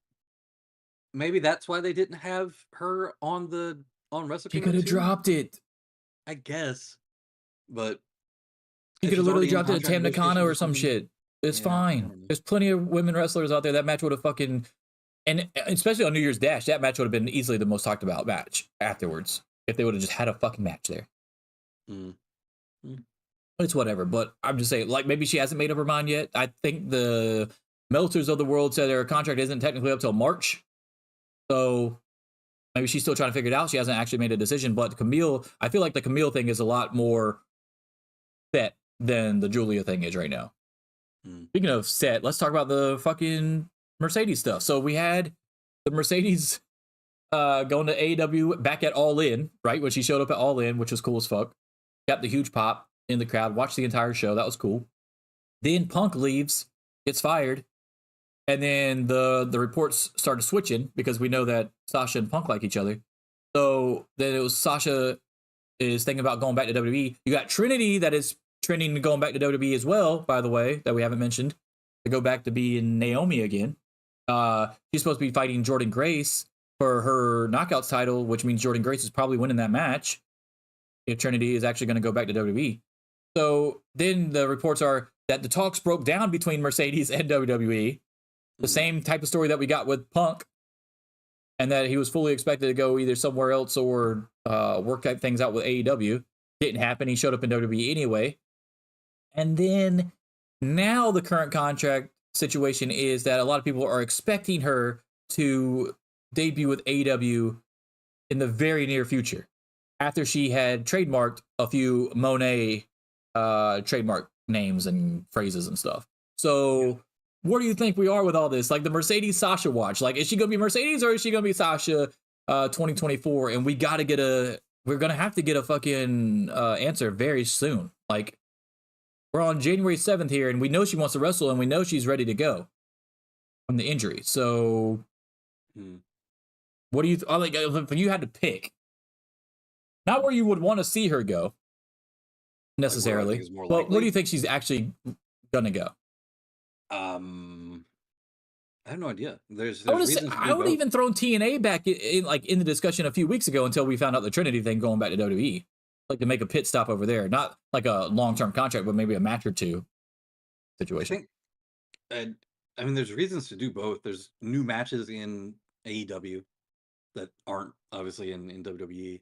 maybe that's why they didn't have her on Wrestle Kingdom. She could have dropped it. I guess. But he could have literally dropped it at Tam Nakano or some shit. It's fine. There's plenty of women wrestlers out there. That match would have fucking, and especially on New Year's Dash, that match would have been easily the most talked about match afterwards if they would have just had a fucking match there. It's whatever, but I'm just saying, like, maybe she hasn't made up her mind yet. I think the Meltzers of the world said her contract isn't technically up till March. So maybe she's still trying to figure it out. She hasn't actually made a decision, but Camille, I feel like the Camille thing is a lot more set than the Julia thing is right now. Speaking of set, let's talk about the fucking Mercedes stuff. So we had the Mercedes going to AEW back at All In, right? When she showed up at All In, which was cool as fuck. Got the huge pop in the crowd, watched the entire show. That was cool. Then Punk leaves, gets fired. And then the reports started switching because we know that Sasha and Punk like each other. So then it was Sasha is thinking about going back to WWE. You got Trinity that is trending to going back to WWE as well, by the way, that we haven't mentioned, to go back to being Naomi again. She's supposed to be fighting Jordan Grace for her Knockouts title, which means Jordan Grace is probably winning that match if Trinity is actually going to go back to WWE. So then the reports are that the talks broke down between Mercedes and WWE. The same type of story that we got with Punk, and that he was fully expected to go either somewhere else or work things out with AEW. Didn't happen. He showed up in WWE anyway. And then now the current contract situation is that a lot of people are expecting her to debut with AEW in the very near future, after she had trademarked a few Monet trademark names and phrases and stuff. So where do you think we are with all this? Like the Mercedes Sasha watch, like, is she going to be Mercedes or is she going to be Sasha 2024? And we're going to have to get a fucking answer very soon. Like, we're on January 7th here, and we know she wants to wrestle, and we know she's ready to go from the injury. So what do you, like, if you had to pick, not where you would want to see her go necessarily, but where do you think she's actually going to go? I have no idea. I would even throw TNA back in the discussion a few weeks ago until we found out the Trinity thing going back to WWE. Like to make a pit stop over there, not like a long-term contract, but maybe a match or two situation. I mean, there's reasons to do both. There's new matches in AEW that aren't obviously in WWE.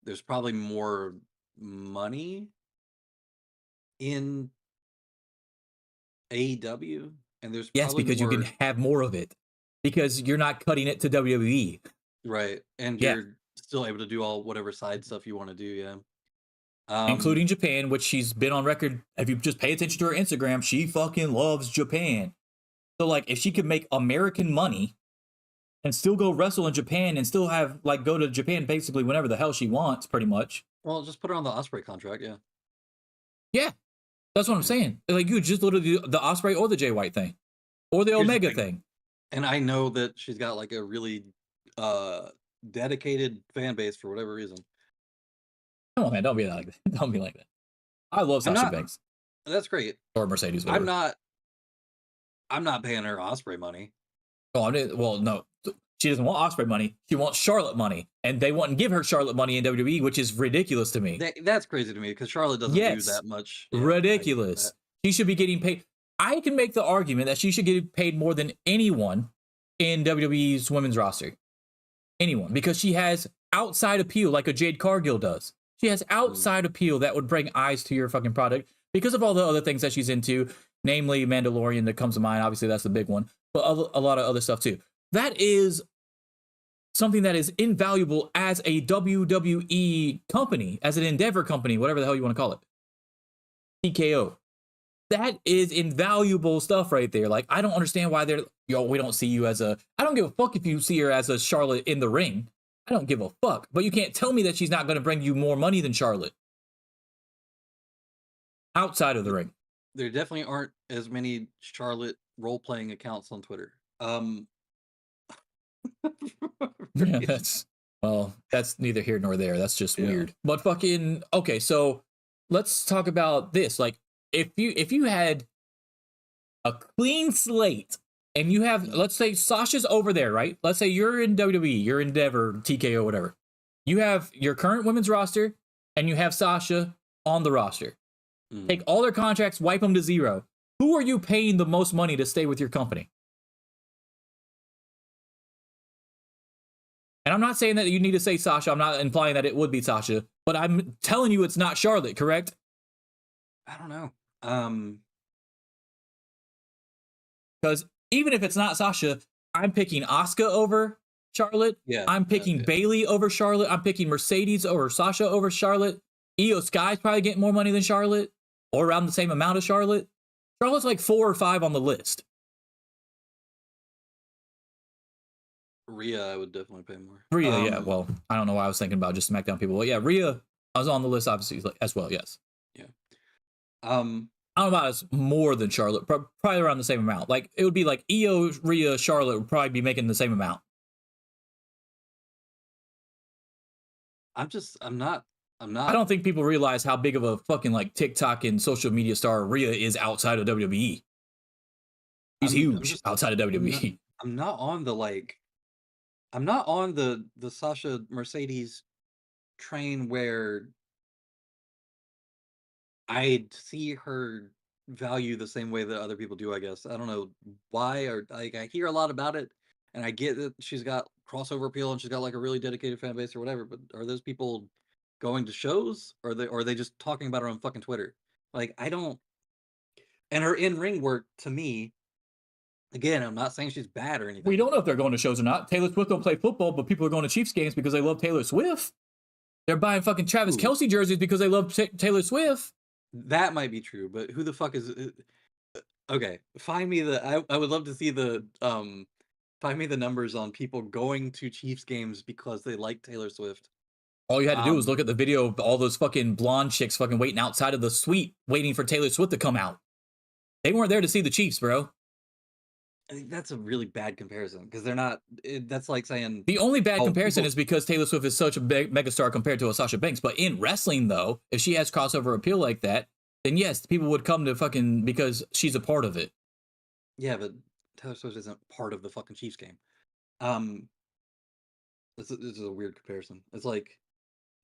There's probably more money in AEW, and there's because you can have more of it because you're not cutting it to WWE, right? And you're still able to do all whatever side stuff you want to do, including Japan, which she's been on record. If you just pay attention to her Instagram, she fucking loves Japan. So like, if she could make American money and still go wrestle in Japan and still have like go to Japan basically whenever the hell she wants, pretty much. Well, just put her on the Osprey contract, yeah. Yeah, that's what I'm saying. Like you just literally do the Osprey or the Jay White thing, or the Here's the Omega thing. thing. And I know that she's got like a really dedicated fan base for whatever reason. Come on, man, don't be like that. Don't be like that. I love I'm Sasha not- Banks That's great. or Mercedes. Whatever. I'm not paying her Osprey money. Oh, well, no. She doesn't want Osprey money. She wants Charlotte money, and they wouldn't give her Charlotte money in WWE, which is ridiculous to me. That's crazy to me because Charlotte doesn't do that much. Yeah, ridiculous. She should be getting paid. I can make the argument that she should get paid more than anyone in WWE's women's roster. Anyone, because she has outside appeal like a Jade Cargill does. She has outside appeal that would bring eyes to your fucking product because of all the other things that she's into, namely Mandalorian that comes to mind. Obviously, that's the big one, but a lot of other stuff too. That is something that is invaluable as a WWE company, as an Endeavor company, whatever the hell you want to call it. TKO. That is invaluable stuff right there. Like, I don't understand why they're, we don't see you as a, I don't give a fuck if you see her as a Charlotte in the ring. I don't give a fuck. But you can't tell me that she's not going to bring you more money than Charlotte. Outside of the ring. There definitely aren't as many Charlotte role-playing accounts on Twitter. Yeah, that's neither here nor there. That's just weird. But fucking, okay, so let's talk about this. Like, if you had a clean slate and you have, let's say Sasha's over there, right? Let's say you're in WWE, you're in Endeavor, TKO, whatever. You have your current women's roster and you have Sasha on the roster. Take all their contracts, wipe them to zero. Who are you paying the most money to stay with your company? And I'm not saying that you need to say Sasha. I'm not implying that it would be Sasha, but I'm telling you it's not Charlotte, correct? I don't know. Because even if it's not Sasha, I'm picking Asuka over Charlotte. Yeah, I'm picking Bailey over Charlotte. I'm picking Mercedes or Sasha over Charlotte. Io Sky's probably getting more money than Charlotte, or around the same amount as Charlotte. Charlotte's like 4 or 5 on the list. Rhea, I would definitely pay more. Rhea, yeah. Well, I don't know why I was thinking about just SmackDown people. Well, yeah, Rhea was on the list, obviously, as well, yes. Yeah. I don't know about as more than Charlotte, probably around the same amount. Like, it would be like Io, Rhea, Charlotte would probably be making the same amount. I'm not. I don't think people realize how big of a fucking like TikTok and social media star Rhea is outside of WWE. She's huge outside of WWE. I'm not on the Sasha Mercedes train where I'd see her value the same way that other people do, I guess. I don't know why, or like I hear a lot about it and I get that she's got crossover appeal and she's got like a really dedicated fan base or whatever, but are those people going to shows or are they just talking about her on fucking Twitter? Like, I don't. And her in-ring work, to me, again, I'm not saying she's bad or anything. We don't know if they're going to shows or not. Taylor Swift don't play football, but people are going to Chiefs games because they love Taylor Swift. They're buying fucking Travis Kelce jerseys because they love Taylor Swift. That might be true, but who the fuck is? Okay, find me the. I would love to see the. Find me the numbers on people going to Chiefs games because they like Taylor Swift. All you had to do was look at the video of all those fucking blonde chicks fucking waiting outside of the suite, waiting for Taylor Swift to come out. They weren't there to see the Chiefs, bro. I think that's a really bad comparison because they're not. That's like saying the only bad comparison is because Taylor Swift is such a big megastar compared to a Sasha Banks. But in wrestling, though, if she has crossover appeal like that, then yes, people would come to fucking because she's a part of it. Yeah, but Taylor Swift isn't part of the fucking Chiefs game. This is a weird comparison. It's like,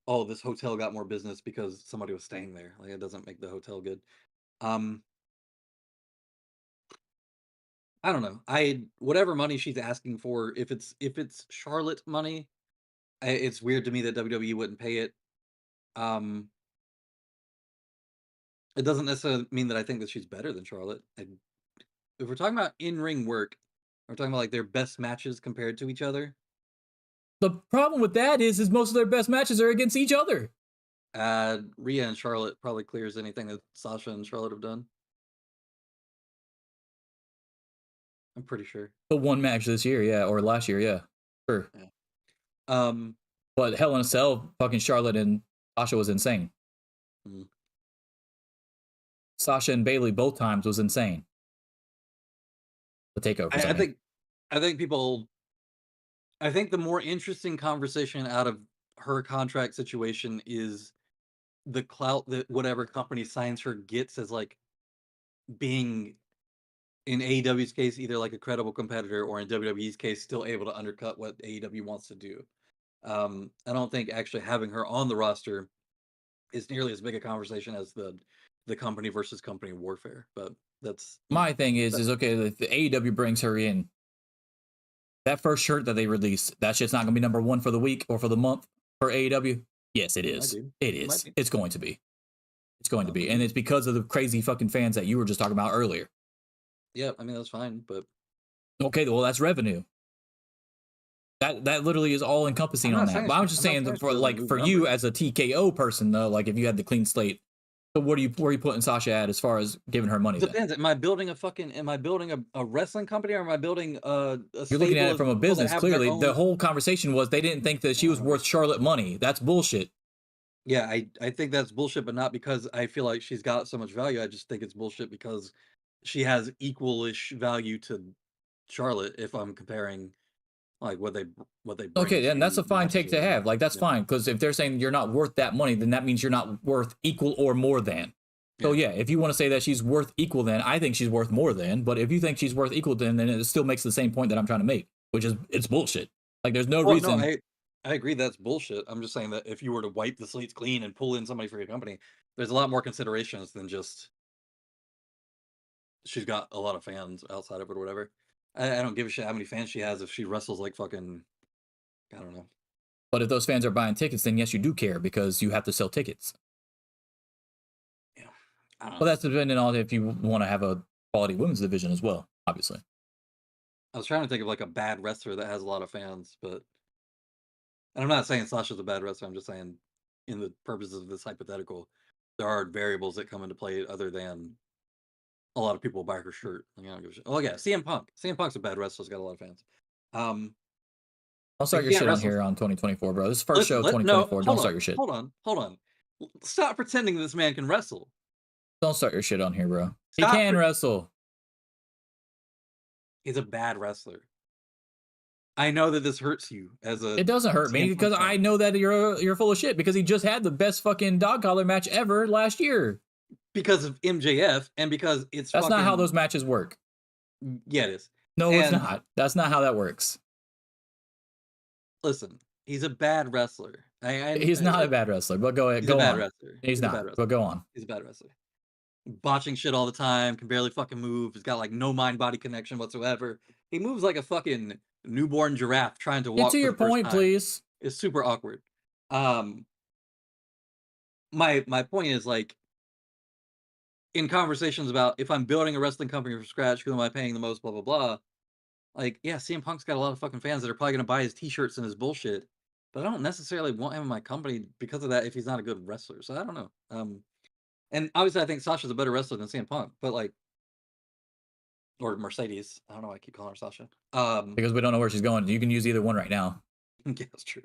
oh, this hotel got more business because somebody was staying there. Like, it doesn't make the hotel good. I don't know. Whatever money she's asking for, if it's Charlotte money, it's weird to me that WWE wouldn't pay it. It doesn't necessarily mean that I think that she's better than Charlotte. If we're talking about in-ring work, we're talking about like their best matches compared to each other. The problem with that is most of their best matches are against each other. Rhea and Charlotte probably clears anything that Sasha and Charlotte have done. I'm pretty sure. The one match this year, yeah, or last year, yeah, sure. Yeah. But Hell in a Cell, fucking Charlotte and Sasha was insane. Mm. Sasha and Bailey both times was insane. The takeovers. I think the more interesting conversation out of her contract situation is the clout that whatever company signs her gets as like being, in AEW's case, either like a credible competitor, or in WWE's case, still able to undercut what AEW wants to do. I don't think actually having her on the roster is nearly as big a conversation as the company versus company warfare. But that's my thing is okay, the AEW brings her in. That first shirt that they released, that shit's not gonna be number one for the week or for the month for AEW. Yes, it is. It is. It's going to be. It's going to be. And it's because of the crazy fucking fans that you were just talking about earlier. Yeah, I mean that's fine, but okay, well that's revenue. That literally is all encompassing on that. But I'm just saying that for you as a TKO person though, like if you had the clean slate, so where are you putting Sasha at as far as giving her money? Depends. Am I building a wrestling company, or am I building a You're looking at it from a business, clearly. The whole conversation was they didn't think that she was worth Charlotte money. That's bullshit. Yeah, I think that's bullshit, but not because I feel like she's got so much value. I just think it's bullshit because she has equal-ish value to Charlotte if I'm comparing like what they bring. Okay, and that's a fine take to have. Like that's fine, because if they're saying you're not worth that money, then that means you're not worth equal or more than. So yeah, if you want to say that she's worth equal, then I think she's worth more than. But if you think she's worth equal, then it still makes the same point that I'm trying to make, which is it's bullshit. Like there's no reason. No, I agree that's bullshit. I'm just saying that if you were to wipe the slates clean and pull in somebody for your company, there's a lot more considerations than just she's got a lot of fans outside of it or whatever. I don't give a shit how many fans she has if she wrestles like fucking, I don't know. But if those fans are buying tickets, then yes, you do care because you have to sell tickets. Yeah. Well, that's depending on if you want to have a quality women's division as well, obviously. I was trying to think of like a bad wrestler that has a lot of fans, but and I'm not saying Sasha's a bad wrestler. I'm just saying, in the purposes of this hypothetical, there are variables that come into play other than a lot of people buy her shirt. Like, I don't give a shit. Oh yeah, CM Punk. CM Punk's a bad wrestler. He's got a lot of fans. I'll start your shit on here on 2024, bro. This is first show 2024. Don't start your shit. Hold on. Stop pretending this man can wrestle. Don't start your shit on here, bro. He can wrestle. He's a bad wrestler. I know that this hurts you as a. It doesn't hurt me because I know that you're full of shit because he just had the best fucking dog collar match ever last year. Because of MJF and because it's. That's not how those matches work. Yeah, it is. No, it's not. That's not how that works. Listen, he's a bad wrestler. He's not a bad wrestler, but go ahead. He's go a bad on. wrestler. He's not, but go on. He's a bad wrestler. Botching shit all the time, can barely fucking move. He's got like no mind-body connection whatsoever. He moves like a fucking newborn giraffe trying to walk. Get to your point, please. It's super awkward. My point is like, in conversations about if I'm building a wrestling company from scratch, who am I paying the most, blah blah blah. Like, yeah, CM Punk's got a lot of fucking fans that are probably gonna buy his t-shirts and his bullshit, but I don't necessarily want him in my company because of that if he's not a good wrestler. So I don't know. And obviously I think Sasha's a better wrestler than CM Punk, but like, or Mercedes. I don't know why I keep calling her Sasha. Because we don't know where she's going. You can use either one right now. Yeah, that's true.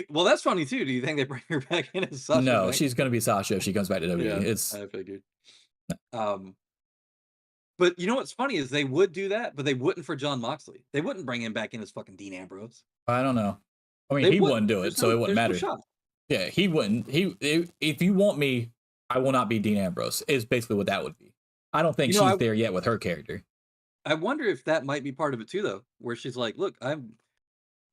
Well, that's funny too. Do you think they bring her back in as Sasha? No, she's gonna be Sasha if she comes back to WWE. Yeah, I figured. But you know what's funny is they would do that, but they wouldn't for Jon Moxley. They wouldn't bring him back in as fucking Dean Ambrose. I don't know. I mean, he wouldn't do it, so it wouldn't matter. Yeah, he wouldn't. If you want me, I will not be Dean Ambrose. Is basically what that would be. I don't think she's there yet with her character. I wonder if that might be part of it too, though, where she's like, "Look,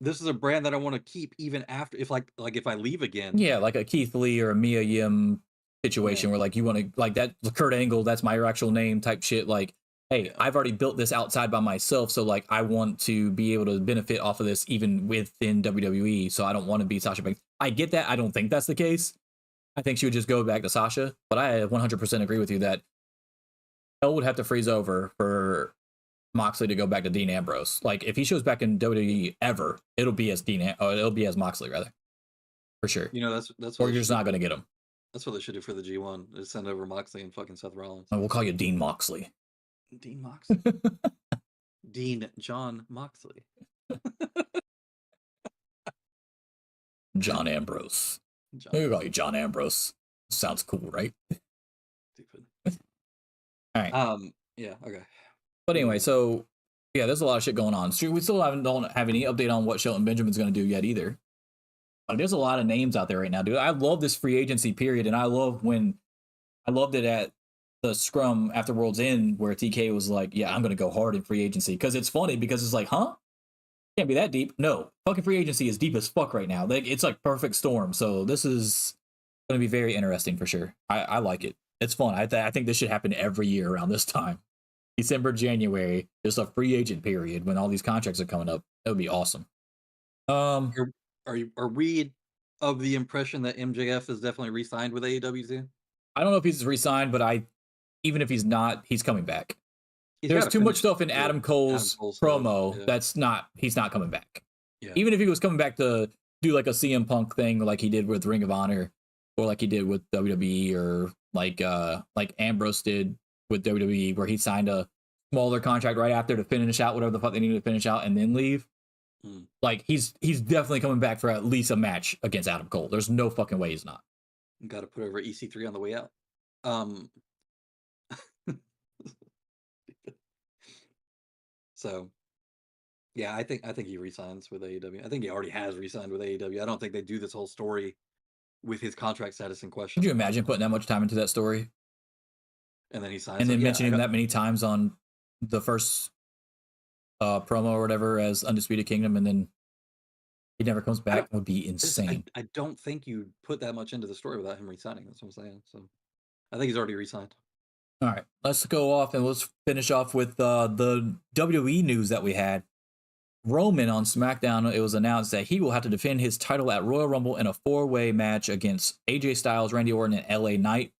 this is a brand that I want to keep even after if if I leave again." Yeah, like a Keith Lee or a Mia Yim situation where like you want to like that Kurt Angle, that's my actual name type shit. Like, hey, I've already built this outside by myself, so like I want to be able to benefit off of this even within WWE. So I don't want to be Sasha Banks. I get that. I don't think that's the case. I think she would just go back to Sasha, but I 100% agree with you that hell would have to freeze over for Moxley to go back to Dean Ambrose. Like if he shows back in WWE ever, it'll be as it'll be as Moxley rather, for sure. You know that's or you're just not gonna get him. That's what they should do for the G1. Is send over Moxley and fucking Seth Rollins. We'll call you Dean Moxley. Dean Moxley. Dean John Moxley. John Ambrose. John. Maybe call you John Ambrose. Sounds cool, right? Stupid. All right. Yeah. Okay. But anyway, so yeah, there's a lot of shit going on. So we still don't have any update on what Shelton Benjamin's going to do yet either. But there's a lot of names out there right now, dude. I love this free agency period, and I loved it at the scrum after World's End where TK was like, "Yeah, I'm going to go hard in free agency," because it's funny because it's like, huh? Can't be that deep. No, fucking free agency is deep as fuck right now. Like, it's like perfect storm. So this is going to be very interesting for sure. I like it. It's fun. I think this should happen every year around this time. December, January, just a free agent period when all these contracts are coming up. That would be awesome. Are we of the impression that MJF is definitely re-signed with AEW too? I don't know if he's re-signed, but even if he's not, he's coming back. There's too much stuff in Adam Cole's promo he's not coming back. Yeah. Even if he was coming back to do like a CM Punk thing like he did with Ring of Honor or like he did with WWE or like Ambrose did with WWE where he signed a smaller contract right after to finish out whatever the fuck they needed to finish out and then leave. Like he's definitely coming back for at least a match against Adam Cole. There's no fucking way he's not. Got to put over EC3 on the way out. So, yeah, I think he resigns with AEW. I think he already has resigned with AEW. I don't think they do this whole story with his contract status in question. Could you imagine putting that much time into that story? And then he signs. And then mentioning that many times on the first promo or whatever as Undisputed Kingdom, and then he never comes back. Would be insane. I don't think you put that much into the story without him resigning. That's what I'm saying. So I think he's already resigned. All right, let's go off and let's finish off with the WWE news that we had. Roman on SmackDown, it was announced that he will have to defend his title at Royal Rumble in a 4-way match against AJ Styles, Randy Orton, and LA Knight.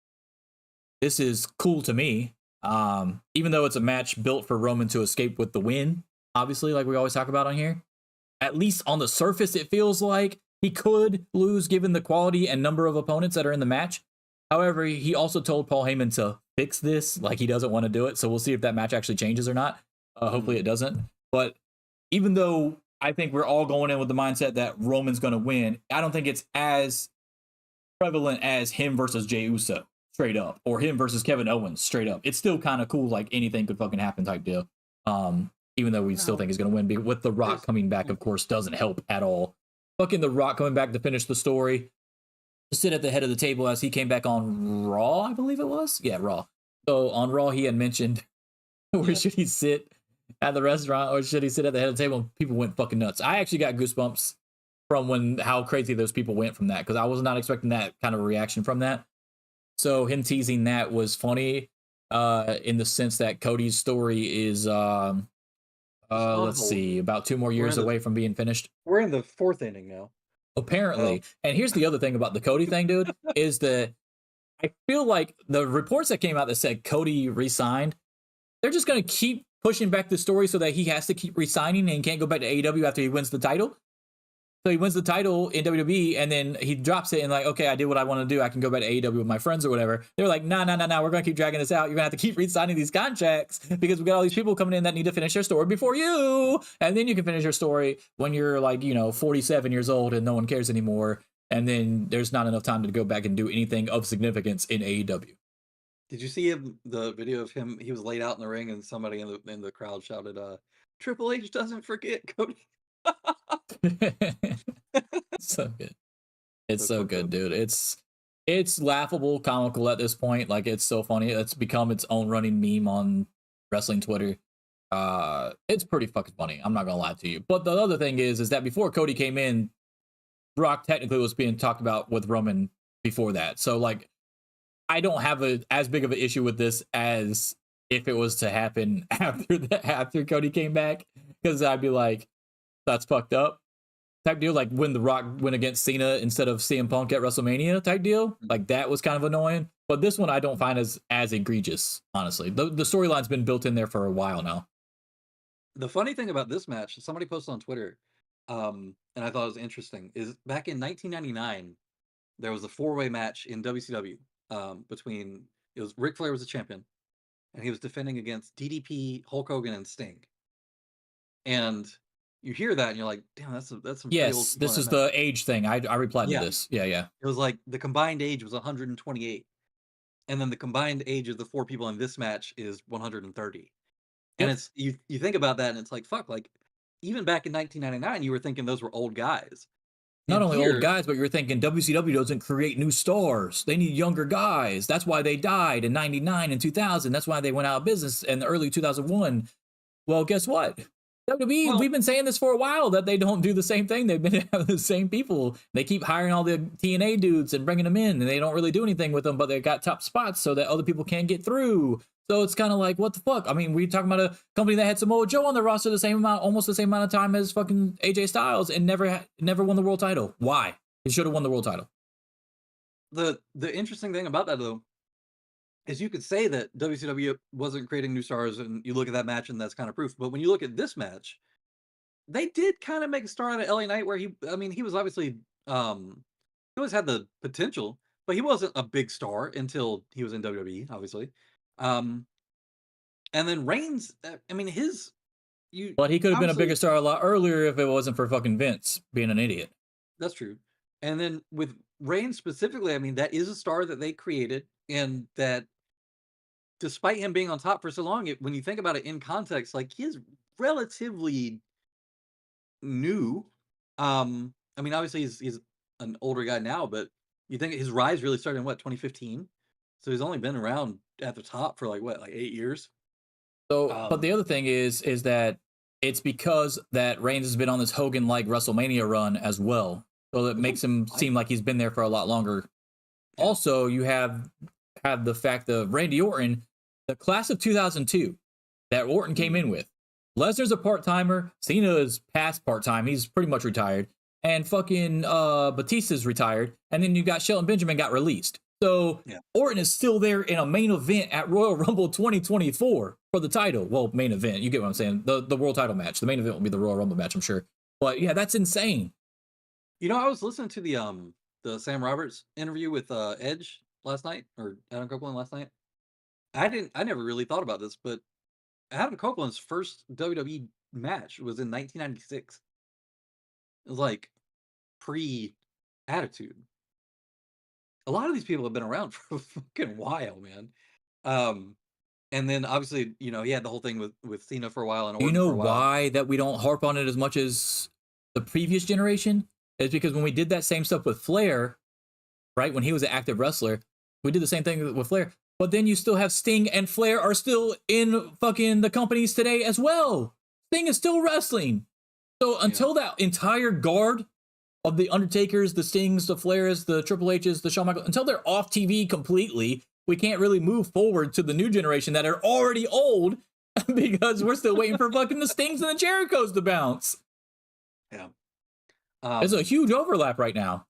This is cool to me, even though it's a match built for Roman to escape with the win, obviously, like we always talk about on here. At least on the surface, it feels like he could lose given the quality and number of opponents that are in the match. However, he also told Paul Heyman to fix this, like he doesn't want to do it. So we'll see if that match actually changes or not. Hopefully it doesn't. But even though I think we're all going in with the mindset that Roman's going to win, I don't think it's as prevalent as him versus Jey Uso, straight up, or him versus Kevin Owens, straight up. It's still kind of cool, like anything could fucking happen type deal. Even though we still think he's going to win. With The Rock coming back, of course, doesn't help at all. Fucking The Rock coming back to finish the story. To sit at the head of the table as he came back on Raw, I believe it was. Yeah, Raw. So on Raw, he had mentioned where should he sit at the restaurant or should he sit at the head of the table? And people went fucking nuts. I actually got goosebumps from how crazy those people went from that because I was not expecting that kind of reaction from that. So him teasing that was funny in the sense that Cody's story is, let's see, about 2 more years away from being finished. We're in the 4th inning now. Apparently. And here's the other thing about the Cody thing, dude, is that I feel like the reports that came out that said Cody re-signed, they're just going to keep pushing back the story so that he has to keep re-signing and can't go back to AEW after he wins the title. So he wins the title in WWE and then he drops it and like, okay, I did what I want to do. I can go back to AEW with my friends or whatever. They're like, no, we're going to keep dragging this out. You're going to have to keep re-signing these contracts because we got all these people coming in that need to finish their story before you. And then you can finish your story when you're like, 47 years old and no one cares anymore. And then there's not enough time to go back and do anything of significance in AEW. Did you see the video of him? He was laid out in the ring and somebody in the crowd shouted, Triple H doesn't forget Cody. So good. It's so good, dude. It's laughable, comical at this point. Like it's so funny. It's become its own running meme on wrestling Twitter. It's pretty fucking funny. I'm not gonna lie to you. But the other thing is that before Cody came in, Brock technically was being talked about with Roman before that. So like, I don't have as big of an issue with this as if it was to happen after Cody came back, because I'd be like, that's fucked up type deal. Like when The Rock went against Cena instead of CM Punk at WrestleMania type deal. Like that was kind of annoying. But this one I don't find as egregious, honestly. The storyline's been built in there for a while now. The funny thing about this match, somebody posted on Twitter, and I thought it was interesting, is back in 1999, there was a 4-way match in WCW between, it was Ric Flair was the champion, and he was defending against DDP, Hulk Hogan, and Sting. And you hear that, and you're like, "Damn, that's some pretty old Yes, people this in is that match." the age thing. I replied to Yeah. this. Yeah, yeah. It was like the combined age was 128, and then the combined age of the 4 people in this match is 130. And Yep. it's you think about that, and it's like, fuck, like even back in 1999, you were thinking those were old guys. Not And only old here, guys, but you're thinking WCW doesn't create new stars. They need younger guys. That's why they died in 99 and 2000. That's why they went out of business in the early 2001. Well, guess what? WWE, Well- we've been saying this for a while that they don't do the same thing. They've been having the same people. They keep hiring all the TNA dudes and bringing them in, and they don't really do anything with them, but they got top spots so that other people can't get through. So it's kind of like, what the fuck? I mean, we're talking about a company that had Samoa Joe on the roster the same amount, almost the same amount of time as fucking AJ Styles, and never won the world title. Why? He should have won the world title. the interesting thing about that though is you could say that WCW wasn't creating new stars, and you look at that match, and that's kind of proof. But when you look at this match, they did kind of make a star out of LA Knight, where he was obviously he always had the potential, but he wasn't a big star until he was in WWE, obviously. Um, and then Reigns, But he could have been a obviously- bigger star a lot earlier if it wasn't for fucking Vince being an idiot. That's true. And then with Reigns specifically, I mean, that is a star that they created, and that despite him being on top for so long, when you think about it in context, like he is relatively new. Obviously he's an older guy now, but you think his rise really started in what, 2015? So he's only been around at the top for like 8 years. So, but the other thing is that it's because that Reigns has been on this Hogan-like WrestleMania run as well. So that makes him seem like he's been there for a lot longer. Yeah. Also, you have the fact of Randy Orton, the class of 2002 that Orton came in with. Lesnar's a part-timer. Cena is past part-time. He's pretty much retired. And fucking Batista's retired. And then you got Shelton Benjamin got released. So Yeah. Orton is still there in a main event at Royal Rumble 2024 for the title. Well, main event. You get what I'm saying. The world title match. The main event will be the Royal Rumble match, I'm sure. But yeah, that's insane. I was listening to the Sam Roberts interview with Edge last night, or Adam Copeland last night. I never really thought about this, but Adam Copeland's first WWE match was in 1996. It was like pre-Attitude. A lot of these people have been around for a fucking while, man. And then obviously, he had the whole thing with Cena for a while and Do you Orton know for a while. why that we don't harp on it as much as the previous generation? It's because when we did that same stuff with Flair, right, when he was an active wrestler, we did the same thing with Flair. But then you still have Sting and Flair are still in fucking the companies today as well. Sting is still wrestling. So until that entire guard of the Undertakers, the Stings, the Flairs, the Triple H's, the Shawn Michaels, until they're off TV completely, we can't really move forward to the new generation that are already old because we're still waiting for fucking the Stings and the Jerichos to bounce. Yeah. There's a huge overlap right now.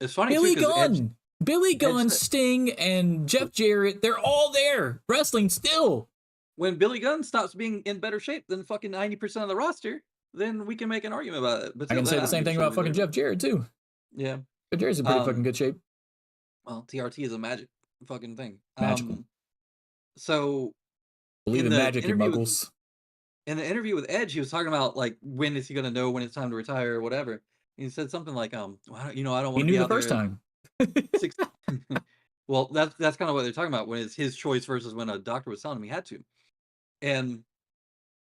It's funny Billy too, 'cause Gunn, Billy Gunn, said- Sting, and Jeff Jarrett, they're all there wrestling still. when Billy Gunn stops being in better shape than fucking 90% of the roster, then we can make an argument about it. But I can say the same thing about fucking Jeff Jarrett too. Yeah. Jeff Jarrett's in pretty fucking good shape. Well, TRT is a magic fucking thing. Magical. So Believe in the magic, you interview with- muggles. in the interview with Edge, he was talking about like when is he gonna know when it's time to retire or whatever. And he said something like, well, I don't He want to be knew the out there first time. 60. Well, that's kind of what they're talking about, when it's his choice versus when a doctor was telling him he had to. And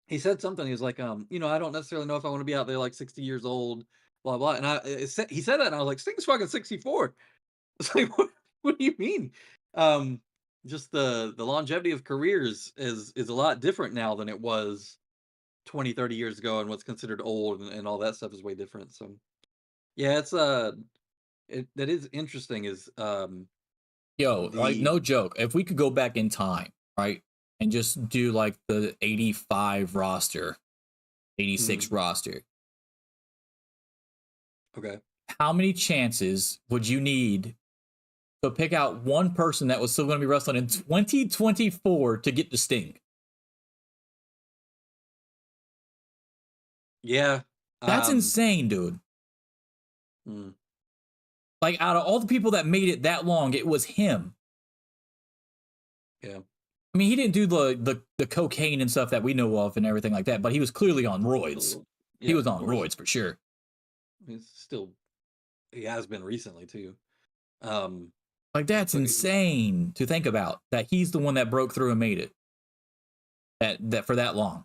he said something. He was like, I don't necessarily know if I want to be out there like 60 years old, blah blah. And he said that, and I was like, Sting's fucking 64. It's like, what do you mean? Just the longevity of careers is a lot different now than it was 20, 30 years ago, and what's considered old and all that stuff is way different. So yeah, it's that is interesting. Is Yo, like no joke. If we could go back in time, right, and just do like the 85 roster, 86 roster, okay. how many chances would you need to pick out one person that was still going to be wrestling in 2024 to get the Sting? Yeah, That's insane, dude. mm, Like, out of all the people that made it that long, it was him. yeah. I mean, he didn't do the cocaine and stuff that we know of and everything like that, but he was clearly on roids. Yeah, He was of on course. roids for sure. He's still, he has been recently too. Like that's But insane to think about. That he's the one that broke through and made it. That for that long.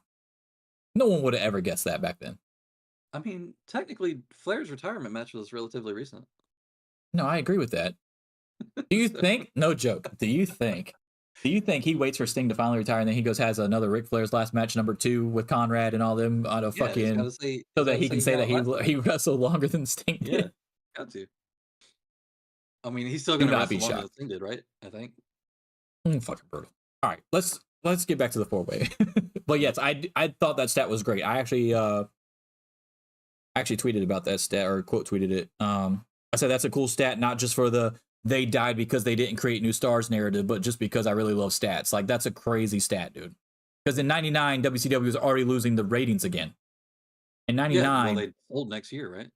No one would have ever guessed that back then. I mean, technically, Flair's retirement match was relatively recent. No, I agree with that. Do you think? No joke. Do you think he waits for Sting to finally retire and then he goes has another Ric Flair's last match number 2 with Conrad and all them on a Yeah, he's fucking gotta say, so that he gotta can say that got last he wrestled longer than Sting Yeah, did? got to. I mean, he's still Do gonna not be wrestle longer shocked. than Sting did, right? I think. Fucking brutal. All right, let's get back to the 4-way. But yes, I thought that stat was great. I actually tweeted about that stat or quote tweeted it. I said that's a cool stat, not just for the they died because they didn't create new stars narrative, but just because I really love stats. Like that's a crazy stat, dude. Because in '99, WCW was already losing the ratings again. In '99, Yeah, well, they fold next year, right?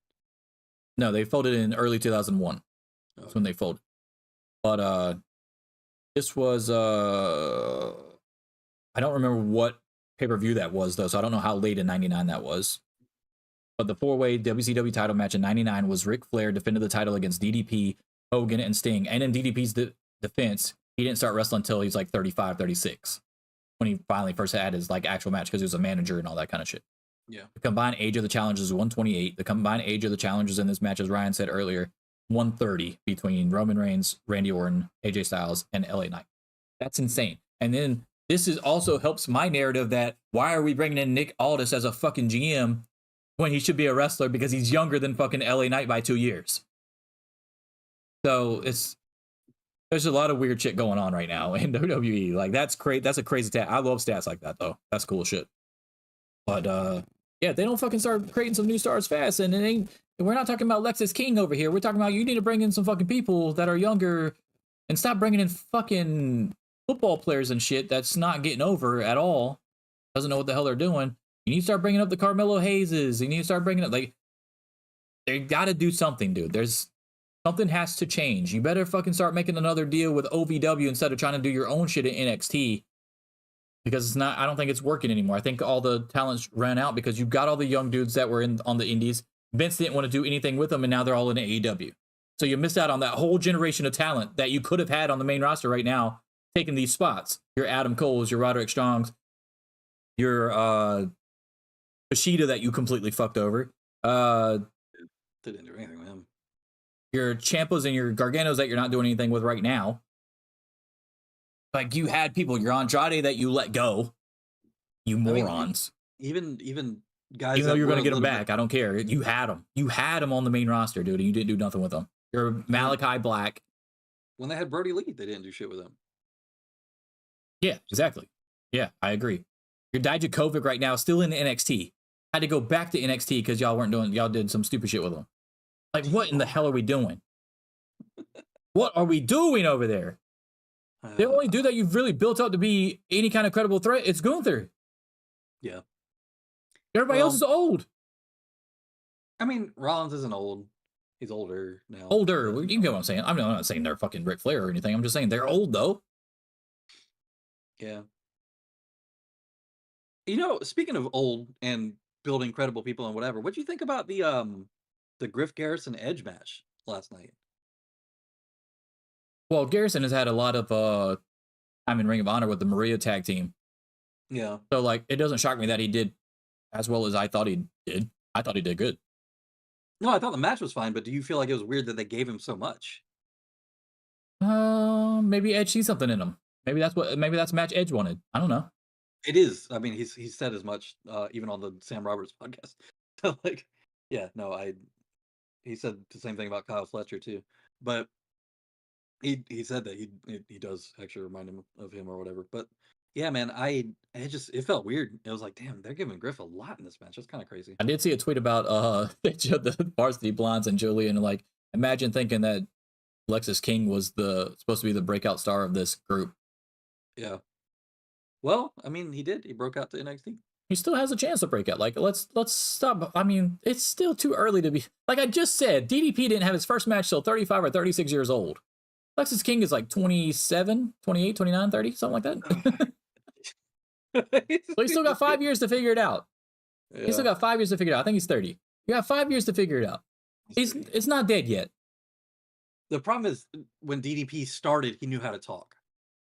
no, they folded in early 2001. That's Okay. when they folded. But this was I don't remember what pay-per-view that was though, so I don't know how late in '99 that was. But the 4-way WCW title match in '99 was Ric Flair defended the title against DDP, Hogan, and Sting. And in DDP's defense, he didn't start wrestling until he was like 35, 36 when he finally first had his like actual match because he was a manager and all that kind of shit. Yeah. The combined age of the challengers is 128. The combined age of the challengers in this match, as Ryan said earlier, 130 between Roman Reigns, Randy Orton, AJ Styles, and LA Knight. That's insane. And then this is also helps my narrative that why are we bringing in Nick Aldis as a fucking GM when he should be a wrestler because he's younger than fucking LA Knight by 2 years. So there's a lot of weird shit going on right now in WWE. Like that's great. That's a crazy stat. I love stats like that though. That's cool shit. But yeah, they don't fucking start creating some new stars fast. And we're not talking about Lexus King over here. We're talking about you need to bring in some fucking people that are younger and stop bringing in fucking football players and shit that's not getting over at all. Doesn't know what the hell they're doing. You need to start bringing up the Carmelo Hayeses. You need to start bringing up like they got to do something, dude. Something has to change. You better fucking start making another deal with OVW instead of trying to do your own shit at NXT. Because it's not, I don't think it's working anymore. I think all the talents ran out because you've got all the young dudes that were on the indies. Vince didn't want to do anything with them, and now they're all in AEW. So you missed out on that whole generation of talent that you could have had on the main roster right now, taking these spots. Your Adam Coles, your Roderick Strongs, your Kushida that you completely fucked over. They didn't do anything with him. Your Ciampas and your Garganos that you're not doing anything with right now. Like you had people, your Andrade that you let go. You morons. Even guys, even though you're going to get them back, I don't care. You had them. You had them on the main roster, dude. And you didn't do nothing with them. You're Malachi Black. When they had Brody Lee, they didn't do shit with him. Yeah, exactly. Yeah, I agree. Your Dijakovic right now is still in NXT. Had to go back to NXT because y'all did some stupid shit with him. Like, what in the hell are we doing? What are we doing over there? The only dude that you've really built up to be any kind of credible threat is Gunther. Yeah. Everybody else is old. I mean, Rollins isn't old. He's older now. Older. You get what I'm saying. I'm not saying they're fucking Ric Flair or anything. I'm just saying they're old, though. Yeah. You know, speaking of old and building credible people and whatever, what do you think about the Griff Garrison Edge match last night? Well, Garrison has had a lot of time in Ring of Honor with the Maria tag team. Yeah. So, like, it doesn't shock me that he did as well as I thought he did. I thought he did good. No, I thought the match was fine, but do you feel like it was weird that they gave him so much? Maybe Edge sees something in him. Maybe that's the match Edge wanted. I don't know. It is. I mean, he said as much even on the Sam Roberts podcast. So, like, yeah, no, he said the same thing about Kyle Fletcher too. But he said that he does actually remind him of him or whatever. But yeah, man, it felt weird. It was like, damn, they're giving Griff a lot in this match. That's kind of crazy. I did see a tweet about the Varsity Blondes and Julian. Like, imagine thinking that Lexus King was supposed to be the breakout star of this group. Yeah. Well, I mean, he did. He broke out to NXT. He still has a chance to break out. Like, let's stop. I mean, it's still too early to be. Like I just said, DDP didn't have his first match till 35 or 36 years old. Lexus King is like 27, 28, 29, 30, something like that. So he's still got 5 years to figure it out. Yeah. He's still got 5 years to figure it out. I think he's 30. You got 5 years to figure it out. It's not dead yet. The problem is when DDP started, he knew how to talk.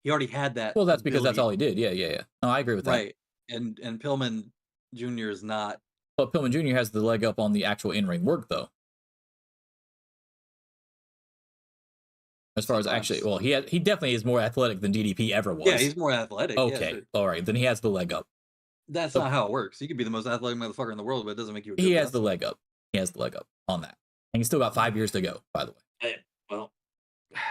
He already had that. Well, that's because that's ability. all he did. Yeah. No, I agree with that. Right. And Pillman Jr. is not. But Pillman Jr. has the leg up on the actual in-ring work, though. As far as actually, well, he definitely is more athletic than DDP ever was. Yeah, he's more athletic. Okay, yeah, sure. all right, then he has the leg up. That's not how it works. You could be the most athletic motherfucker in the world, but it doesn't make you a good He has the wrestler. leg up. He has the leg up on that, and he's still got 5 years to go. By the way, Hey, well,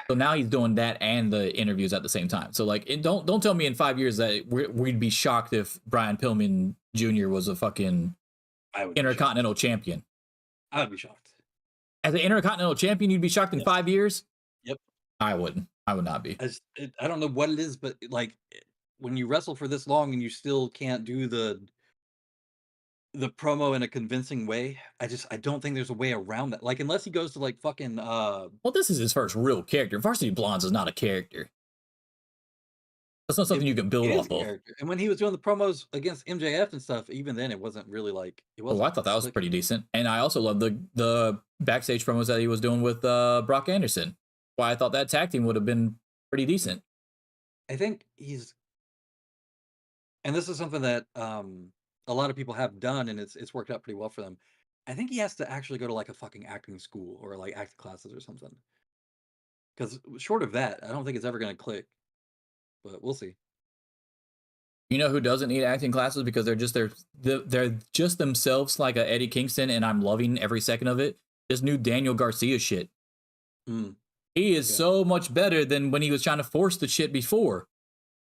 so now he's doing that and the interviews at the same time. So like, don't tell me in 5 years that we'd be shocked if Brian Pillman Jr. was a fucking I would be Intercontinental champion. I would be shocked. As an Intercontinental champion, you'd be shocked in 5 years. Yep. I wouldn't. I would not be. I don't know what it is, but like when you wrestle for this long and you still can't do the promo in a convincing way, I don't think there's a way around that. Like unless he goes to like fucking Well, this is his first real character. Varsity Blondes is not a character. That's not something you can build it is off a of. character. And when he was doing the promos against MJF and stuff, even then it wasn't really like it Oh, wasn't. I thought that was slick. pretty decent. And I also love the backstage promos that he was doing with Brock Anderson. Why I thought that tag team would have been pretty decent. I think he's, and this is something that a lot of people have done, and it's worked out pretty well for them. I think he has to actually go to like a fucking acting school or like acting classes or something. Because short of that, I don't think it's ever going to click. But we'll see. You know who doesn't need acting classes because they're just themselves like a Eddie Kingston, and I'm loving every second of it. This new Daniel Garcia shit. He is so much better than when he was trying to force the shit before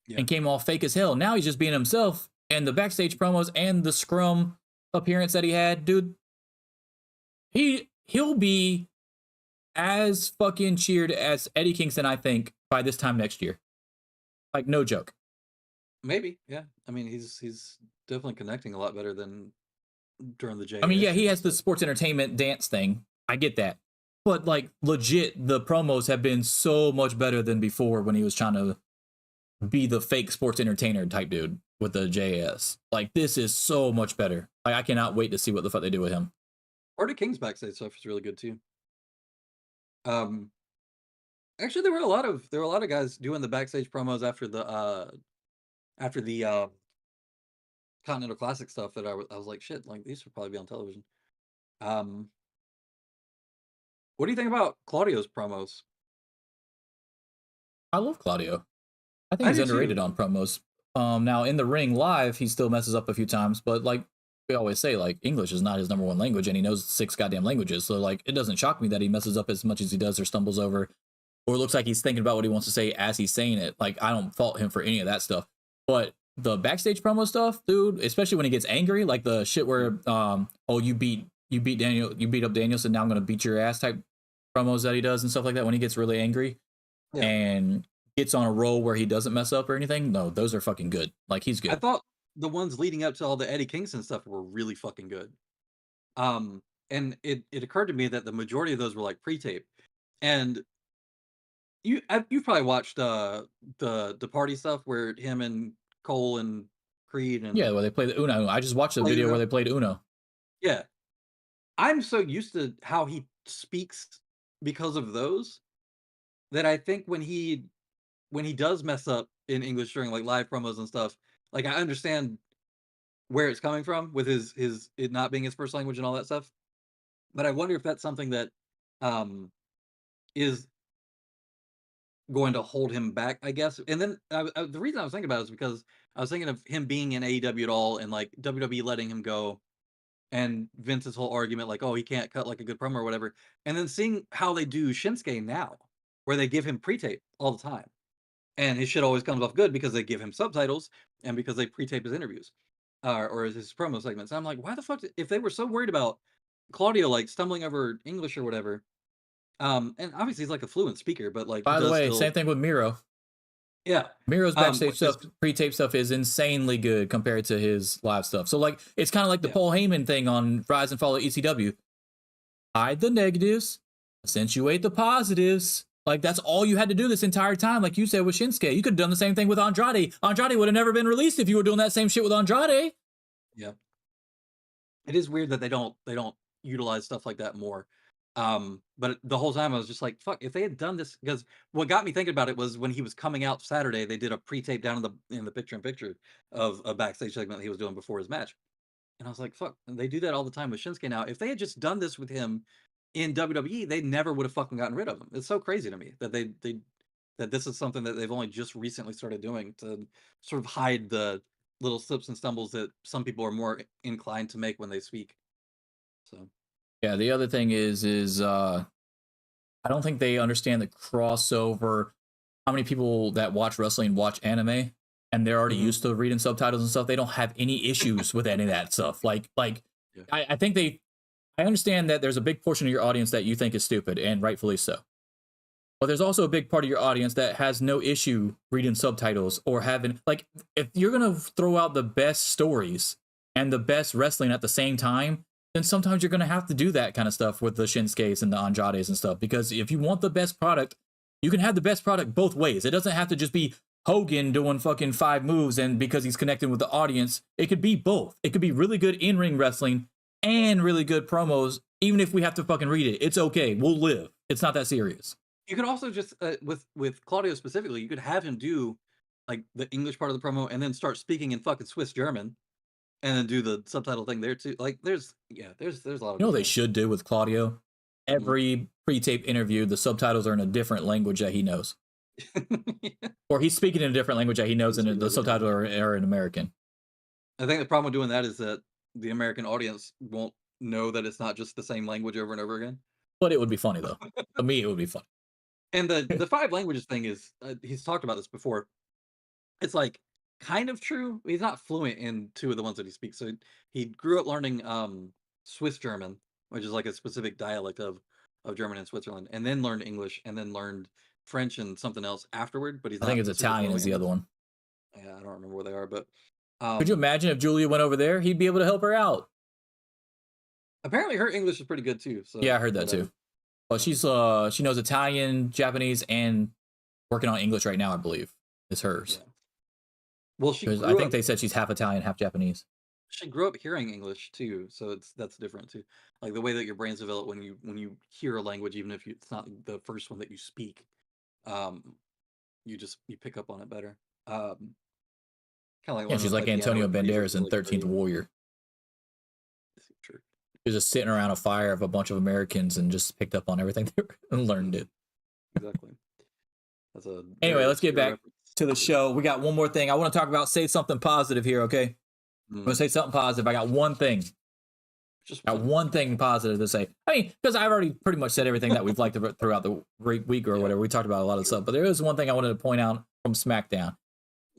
and came off fake as hell. Now he's just being himself. And the backstage promos and the scrum appearance that he had, dude, he'll be as fucking cheered as Eddie Kingston, I think, by this time next year. Like, no joke. Maybe, yeah. I mean, he's definitely connecting a lot better than during the JS. I mean, yeah, he has the sports entertainment dance thing. I get that. But, like, legit, the promos have been so much better than before when he was trying to be the fake sports entertainer type dude with the JS. Like, this is so much better. Like, I cannot wait to see what the fuck they do with him. Art of King's backstage stuff is really good too. Actually, there were a lot of guys doing the backstage promos after the Continental Classic stuff that I was like, shit, like these should probably be on television. What do you think about Claudio's promos? I love Claudio. I think he's underrated on promos. Now in the ring live, he still messes up a few times, but like we always say, like English is not his number one language, and he knows 6 goddamn languages. So like, it doesn't shock me that he messes up as much as he does, or stumbles over, or looks like he's thinking about what he wants to say as he's saying it. Like, I don't fault him for any of that stuff. But the backstage promo stuff, dude, especially when he gets angry, like the shit where, oh, you beat up Danielson, now I'm gonna beat your ass type promos that he does and stuff like that. When he gets really angry and gets on a roll where he doesn't mess up or anything, no, those are fucking good. Like, he's good. I thought the ones leading up to all the Eddie Kingston stuff were really fucking good. And it occurred to me that the majority of those were like pre-tape. And you've probably watched the party stuff where him and Cole and Creed and where they play the Uno. I just watched the video where they played Uno. Yeah. I'm so used to how he speaks because of those that I think when he does mess up in English during like live promos and stuff, like I understand where it's coming from with his it not being his first language and all that stuff. But I wonder if that's something that is going to hold him back, I guess. And then the reason I was thinking about it is because I was thinking of him being in AEW at all and like WWE letting him go, and Vince's whole argument like, oh, he can't cut like a good promo or whatever. And then seeing how they do Shinsuke now, where they give him pre-tape all the time. And his shit always comes off good because they give him subtitles and because they pre-tape his interviews or his promo segments. And I'm like, why the fuck, if they were so worried about Claudio like stumbling over English or whatever, and obviously he's like a fluent speaker, but like, by the way, same thing with Miro. Yeah, Miro's backstage stuff, pre-tape stuff is insanely good compared to his live stuff. So like, it's kind of like the Paul Heyman thing on Rise and Fall of ECW. Hide the negatives, accentuate the positives. Like, that's all you had to do this entire time. Like you said with Shinsuke, you could have done the same thing with Andrade. Andrade would have never been released if you were doing that same shit with Andrade. Yeah. It is weird that they don't utilize stuff like that more. But the whole time I was just like, fuck, if they had done this, because what got me thinking about it was when he was coming out Saturday, they did a pre-tape down in the picture-in-picture of a backstage segment he was doing before his match. And I was like, fuck, they do that all the time with Shinsuke now. If they had just done this with him in WWE, they never would have fucking gotten rid of him. It's so crazy to me that that this is something that they've only just recently started doing to sort of hide the little slips and stumbles that some people are more inclined to make when they speak. So Yeah, the other thing is I don't think they understand the crossover. How many people that watch wrestling watch anime and they're already used to reading subtitles and stuff? They don't have any issues with any of that stuff. Like Yeah. I think I understand that there's a big portion of your audience that you think is stupid, and rightfully so. But there's also a big part of your audience that has no issue reading subtitles or having, like, if you're going to throw out the best stories and the best wrestling at the same time, then sometimes you're going to have to do that kind of stuff with the Shinsuke's and the Andrades and stuff. Because if you want the best product, you can have the best product both ways. It doesn't have to just be Hogan doing fucking 5 moves and because he's connecting with the audience. It could be both. It could be really good in-ring wrestling and really good promos, even if we have to fucking read it. It's okay. We'll live. It's not that serious. you could also just with Claudio specifically, you could have him do like the English part of the promo and then start speaking in fucking Swiss German, and then do the subtitle thing there too. Like there's a lot of. You know what they should do with Claudio? Every pre-tape interview, the subtitles are in a different language that he knows, or he's speaking in a different language that he knows, and the subtitles are in American. I think the problem with doing that is that the American audience won't know that it's not just the same language over and over again. But it would be funny though. To me, it would be funny. And the 5 languages thing is he's talked about this before. It's like kind of true. He's not fluent in 2 of the ones that he speaks. So he grew up learning Swiss German, which is like a specific dialect of German in Switzerland, and then learned English, and then learned French and something else afterward. But he's I think it's Italian is the other one. Yeah, I don't remember where they are, but could you imagine if Julia went over there? He'd be able to help her out. Apparently, her English is pretty good too. So yeah, I heard that too. Well, she's she knows Italian, Japanese, and working on English right now, I believe, is hers. Yeah. Well, I think they said she's half Italian, half Japanese. She grew up hearing English too, so that's different too. Like the way that your brains develop when you hear a language, even if it's not the first one that you speak, you pick up on it better. Kind of like she's like Antonio Banderas in 13th Warrior. True. He was just sitting around a fire of a bunch of Americans and just picked up on everything and learned it. Exactly. Anyway, let's get back to the show. We got one more thing. I want to talk about. Say something positive here, okay? I'm going to say something positive. I got one thing. One thing positive to say. I mean, because I've already pretty much said everything that we've liked throughout the week or whatever. We talked about a lot of stuff. But there is one thing I wanted to point out from SmackDown.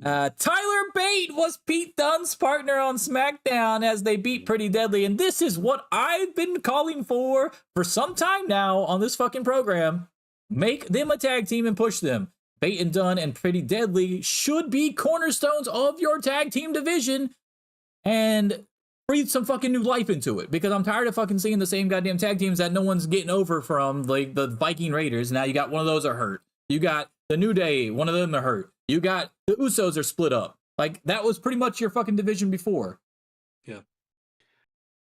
Tyler Bate was Pete Dunne's partner on SmackDown as they beat Pretty Deadly. And this is what I've been calling for some time now on this fucking program. Make them a tag team and push them. Bate and Dunne and Pretty Deadly should be cornerstones of your tag team division. And breathe some fucking new life into it, because I'm tired of fucking seeing the same goddamn tag teams that no one's getting over from, like the Viking Raiders. Now you got one of those are hurt. You got the New Day, one of them are hurt. You got the Usos are split up. Like that was pretty much your fucking division before. Yeah.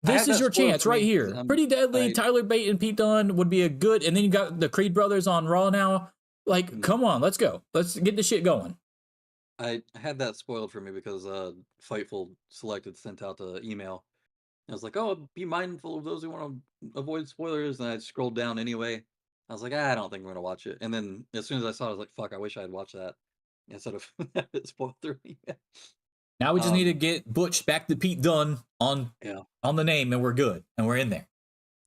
This is your chance right here. Pretty Deadly, Tyler Bate and Pete Dunne would be a good, and then you got the Creed brothers on Raw now. Like, come on, let's go. Let's get this shit going. I had that spoiled for me because Fightful Selected sent out an email. I was like, oh, be mindful of those who want to avoid spoilers. And I scrolled down anyway. I was like, I don't think I'm going to watch it. And then as soon as I saw it, I was like, fuck, I wish I had watched that instead of it spoiled through me. Now we just need to get Butch back to Pete Dunne on the name, and we're good. And we're in there.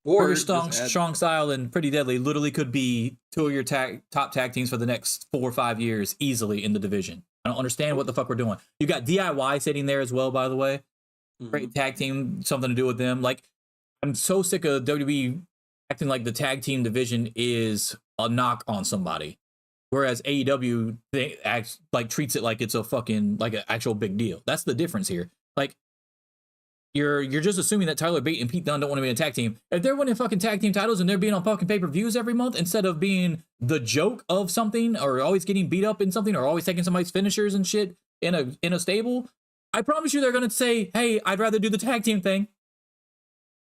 Or Strong Style and Pretty Deadly literally could be 2 of your top tag teams for the next 4 or 5 years easily in the division. I don't understand what the fuck we're doing. You got DIY sitting there as well, by the way. Great tag team, something to do with them. Like, I'm so sick of WWE acting like the tag team division is a knock on somebody, whereas AEW treats it like it's a fucking like an actual big deal. That's the difference here. Like, you're just assuming that Tyler Bate and Pete Dunne don't want to be in a tag team. If they're winning fucking tag team titles and they're being on fucking pay-per-views every month instead of being the joke of something or always getting beat up in something or always taking somebody's finishers and shit in a stable, I promise you they're going to say, hey, I'd rather do the tag team thing.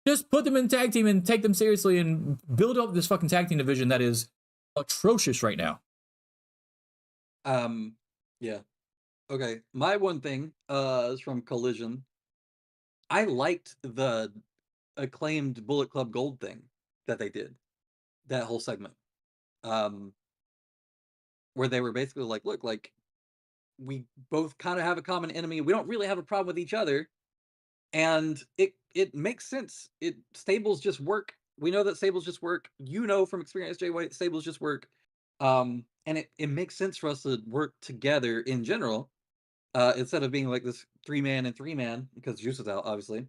Just put them in tag team and take them seriously and build up this fucking tag team division that is atrocious right now. Yeah. Okay. My one thing is from Collision. I liked the acclaimed Bullet Club Gold thing that they did. That whole segment. Where they were basically like, look, like we both kind of have a common enemy. We don't really have a problem with each other. And it makes sense. Stables just work. We know that stables just work. You know from experience, Jay White, stables just work. And it makes sense for us to work together in general, instead of being like this 3-man and 3-man, because Juice is out, obviously.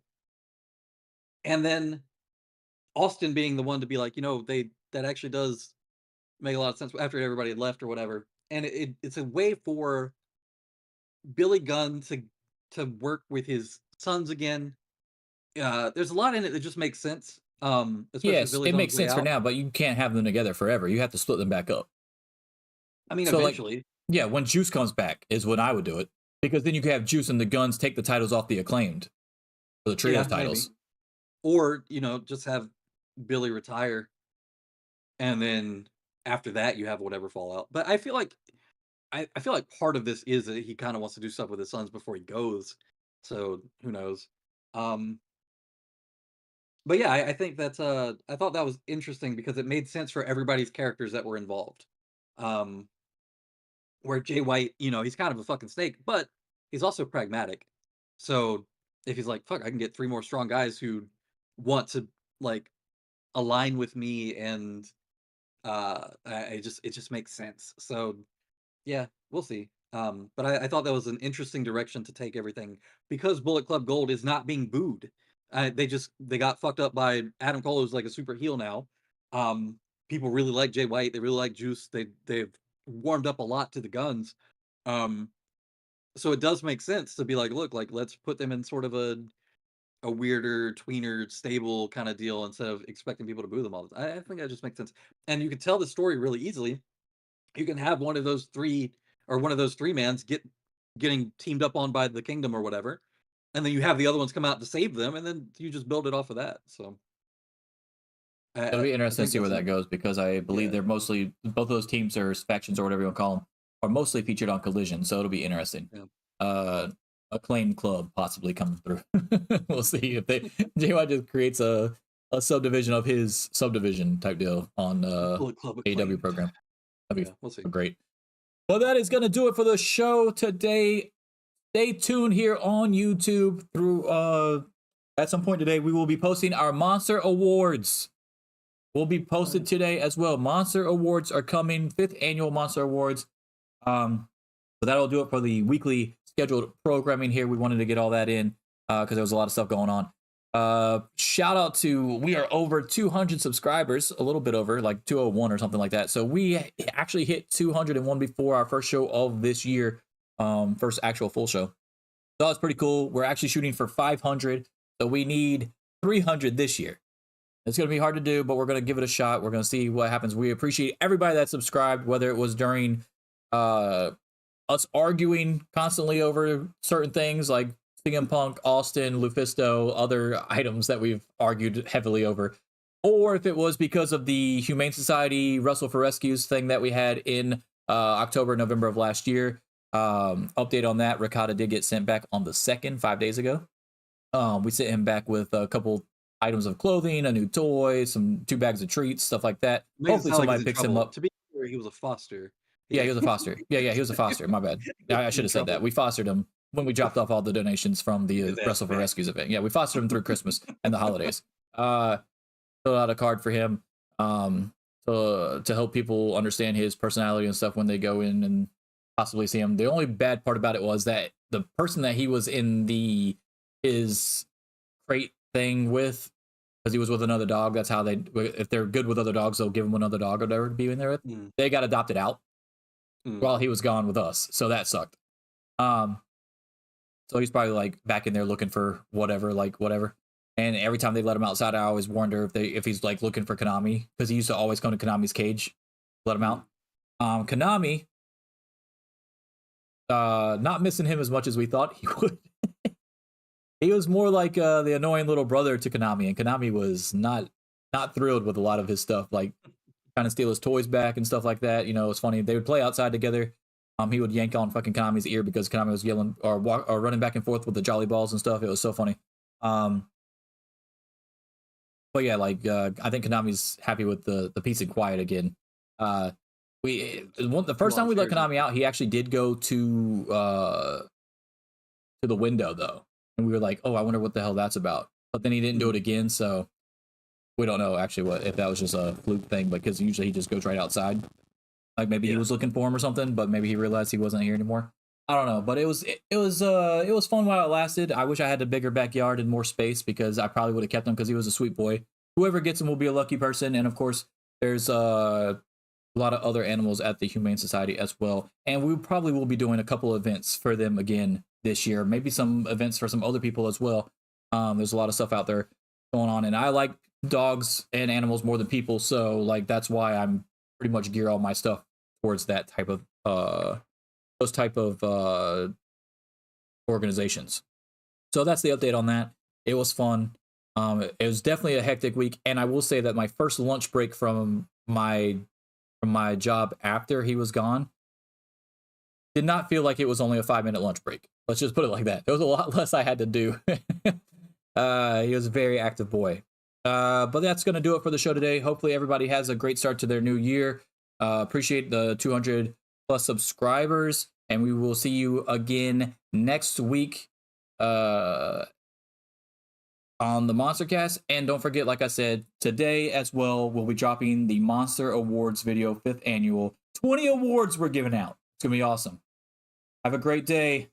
And then Austin being the one to be like, that actually does make a lot of sense after everybody had left or whatever. And it's a way for Billy Gunn to work with his sons again. There's a lot in it that just makes sense. Especially Yes, Billy it makes Gunn's way sense for out. now, but you can't have them together forever. You have to split them back up. I mean, So, eventually. Yeah, when Juice comes back is when I would do it. Because then you could have Juice and the Guns take the titles off the Acclaimed. For the trios titles. Maybe. Or, just have Billy retire. And then after that you have whatever fallout. But I feel like part of this is that he kind of wants to do stuff with his sons before he goes. So who knows? But yeah, I think that's I thought that was interesting because it made sense for everybody's characters that were involved. Where Jay White, he's kind of a fucking snake, but he's also pragmatic. So if he's like, fuck, I can get 3 more strong guys who want to like align with me, and it just makes sense. So yeah, we'll see. But I thought that was an interesting direction to take everything because Bullet Club Gold is not being booed. They got fucked up by Adam Cole, who's like a super heel now. People really like Jay White. They really like Juice. They've warmed up a lot to the Guns. So it does make sense to be like, look, like let's put them in sort of a weirder tweener stable kind of deal instead of expecting people to boo them all the time. I think that just makes sense. And you can tell the story really easily. You can have one of those 3-mans getting teamed up on by the Kingdom or whatever, and then you have the other ones come out to save them, and then you just build it off of that. So It'll be interesting to see where that goes because I believe they're mostly both of those teams or factions or whatever you want to call them are mostly featured on Collision, so it'll be interesting. Yeah. Acclaimed Club possibly coming through. We'll see if JY just creates a subdivision of his subdivision type deal on AEW program. That'd be we'll see. Great. Well, that is going to do it for the show today. Stay tuned here on YouTube through at some point today. We will be posting our Monster Awards. Will be posted today as well. Monster Awards are coming. 5th annual Monster Awards. So that'll do it for the weekly scheduled programming here. We wanted to get all that in because there was a lot of stuff going on. Shout out to, we are over 200 subscribers, a little bit over, like 201 or something like that. So we actually hit 201 before our first show of this year, first actual full show. So that's pretty cool. We're actually shooting for 500. So we need 300 this year. It's going to be hard to do, but we're going to give it a shot. We're going to see what happens. We appreciate everybody that subscribed, whether it was during us arguing constantly over certain things like CM Punk, Austin, Lufisto, other items that we've argued heavily over, or if it was because of the Humane Society Wrestle for Rescues thing that we had in October, November of last year. Update on that, Ricotta did get sent back on the 2nd, 5 days ago. We sent him back with a couple items of clothing, a new toy, 2 bags of treats, stuff like that. Hopefully somebody picks him up. To be clear, he was a foster. Yeah, he was a foster. Yeah, he was a foster. My bad. I should have said that. We fostered him when we dropped off all the donations from the Wrestle for Rescues event. Yeah, we fostered him through Christmas and the holidays. Fill out a card for him to help people understand his personality and stuff when they go in and possibly see him. The only bad part about it was that the person that he was in his crate thing with, because he was with another dog, that's how if they're good with other dogs, they'll give him another dog or whatever to be in there with. They got adopted out while he was gone with us, so that sucked. So he's probably like back in there looking for whatever, like whatever. And every time they let him outside, I always wonder if he's like looking for Konami, because he used to always come to Konami's cage, let him out. Konami, not missing him as much as we thought he would. He was more like the annoying little brother to Konami, and Konami was not thrilled with a lot of his stuff, like trying to steal his toys back and stuff like that. You know, it's funny. They would play outside together. He would yank on fucking Konami's ear because Konami was yelling or running back and forth with the jolly balls and stuff. It was so funny. But yeah, like I think Konami's happy with the peace and quiet again. The first time we let Konami out, he actually did go to the window though, and we were like, oh, I wonder what the hell that's about. But then he didn't do it again, so we don't know actually if that was just a fluke thing, because usually he just goes right outside. Like maybe he was looking for him or something, but maybe he realized he wasn't here anymore. I don't know, but it was fun while it lasted. I wish I had a bigger backyard and more space, because I probably would have kept him, because he was a sweet boy. Whoever gets him will be a lucky person, and of course, there's a lot of other animals at the Humane Society as well, and we probably will be doing a couple events for them again this year. Maybe some events for some other people as well. There's a lot of stuff out there going on, and I like dogs and animals more than people, so like that's why I'm pretty much gear all my stuff towards that type of those type of organizations. So that's the update on that. It was fun. It was definitely a hectic week, and I will say that my first lunch break from my job after he was gone did not feel like it was only a 5-minute lunch break. Let's just put it like that. There was a lot less I had to do. He was a very active boy. But that's going to do it for the show today. Hopefully everybody has a great start to their new year. Appreciate the 200 plus subscribers, and we will see you again next week on the MonsterCast. And don't forget, like I said, today as well, we'll be dropping the Monster Awards video, 5th annual. 20 awards we're giving out. It's going to be awesome. Have a great day.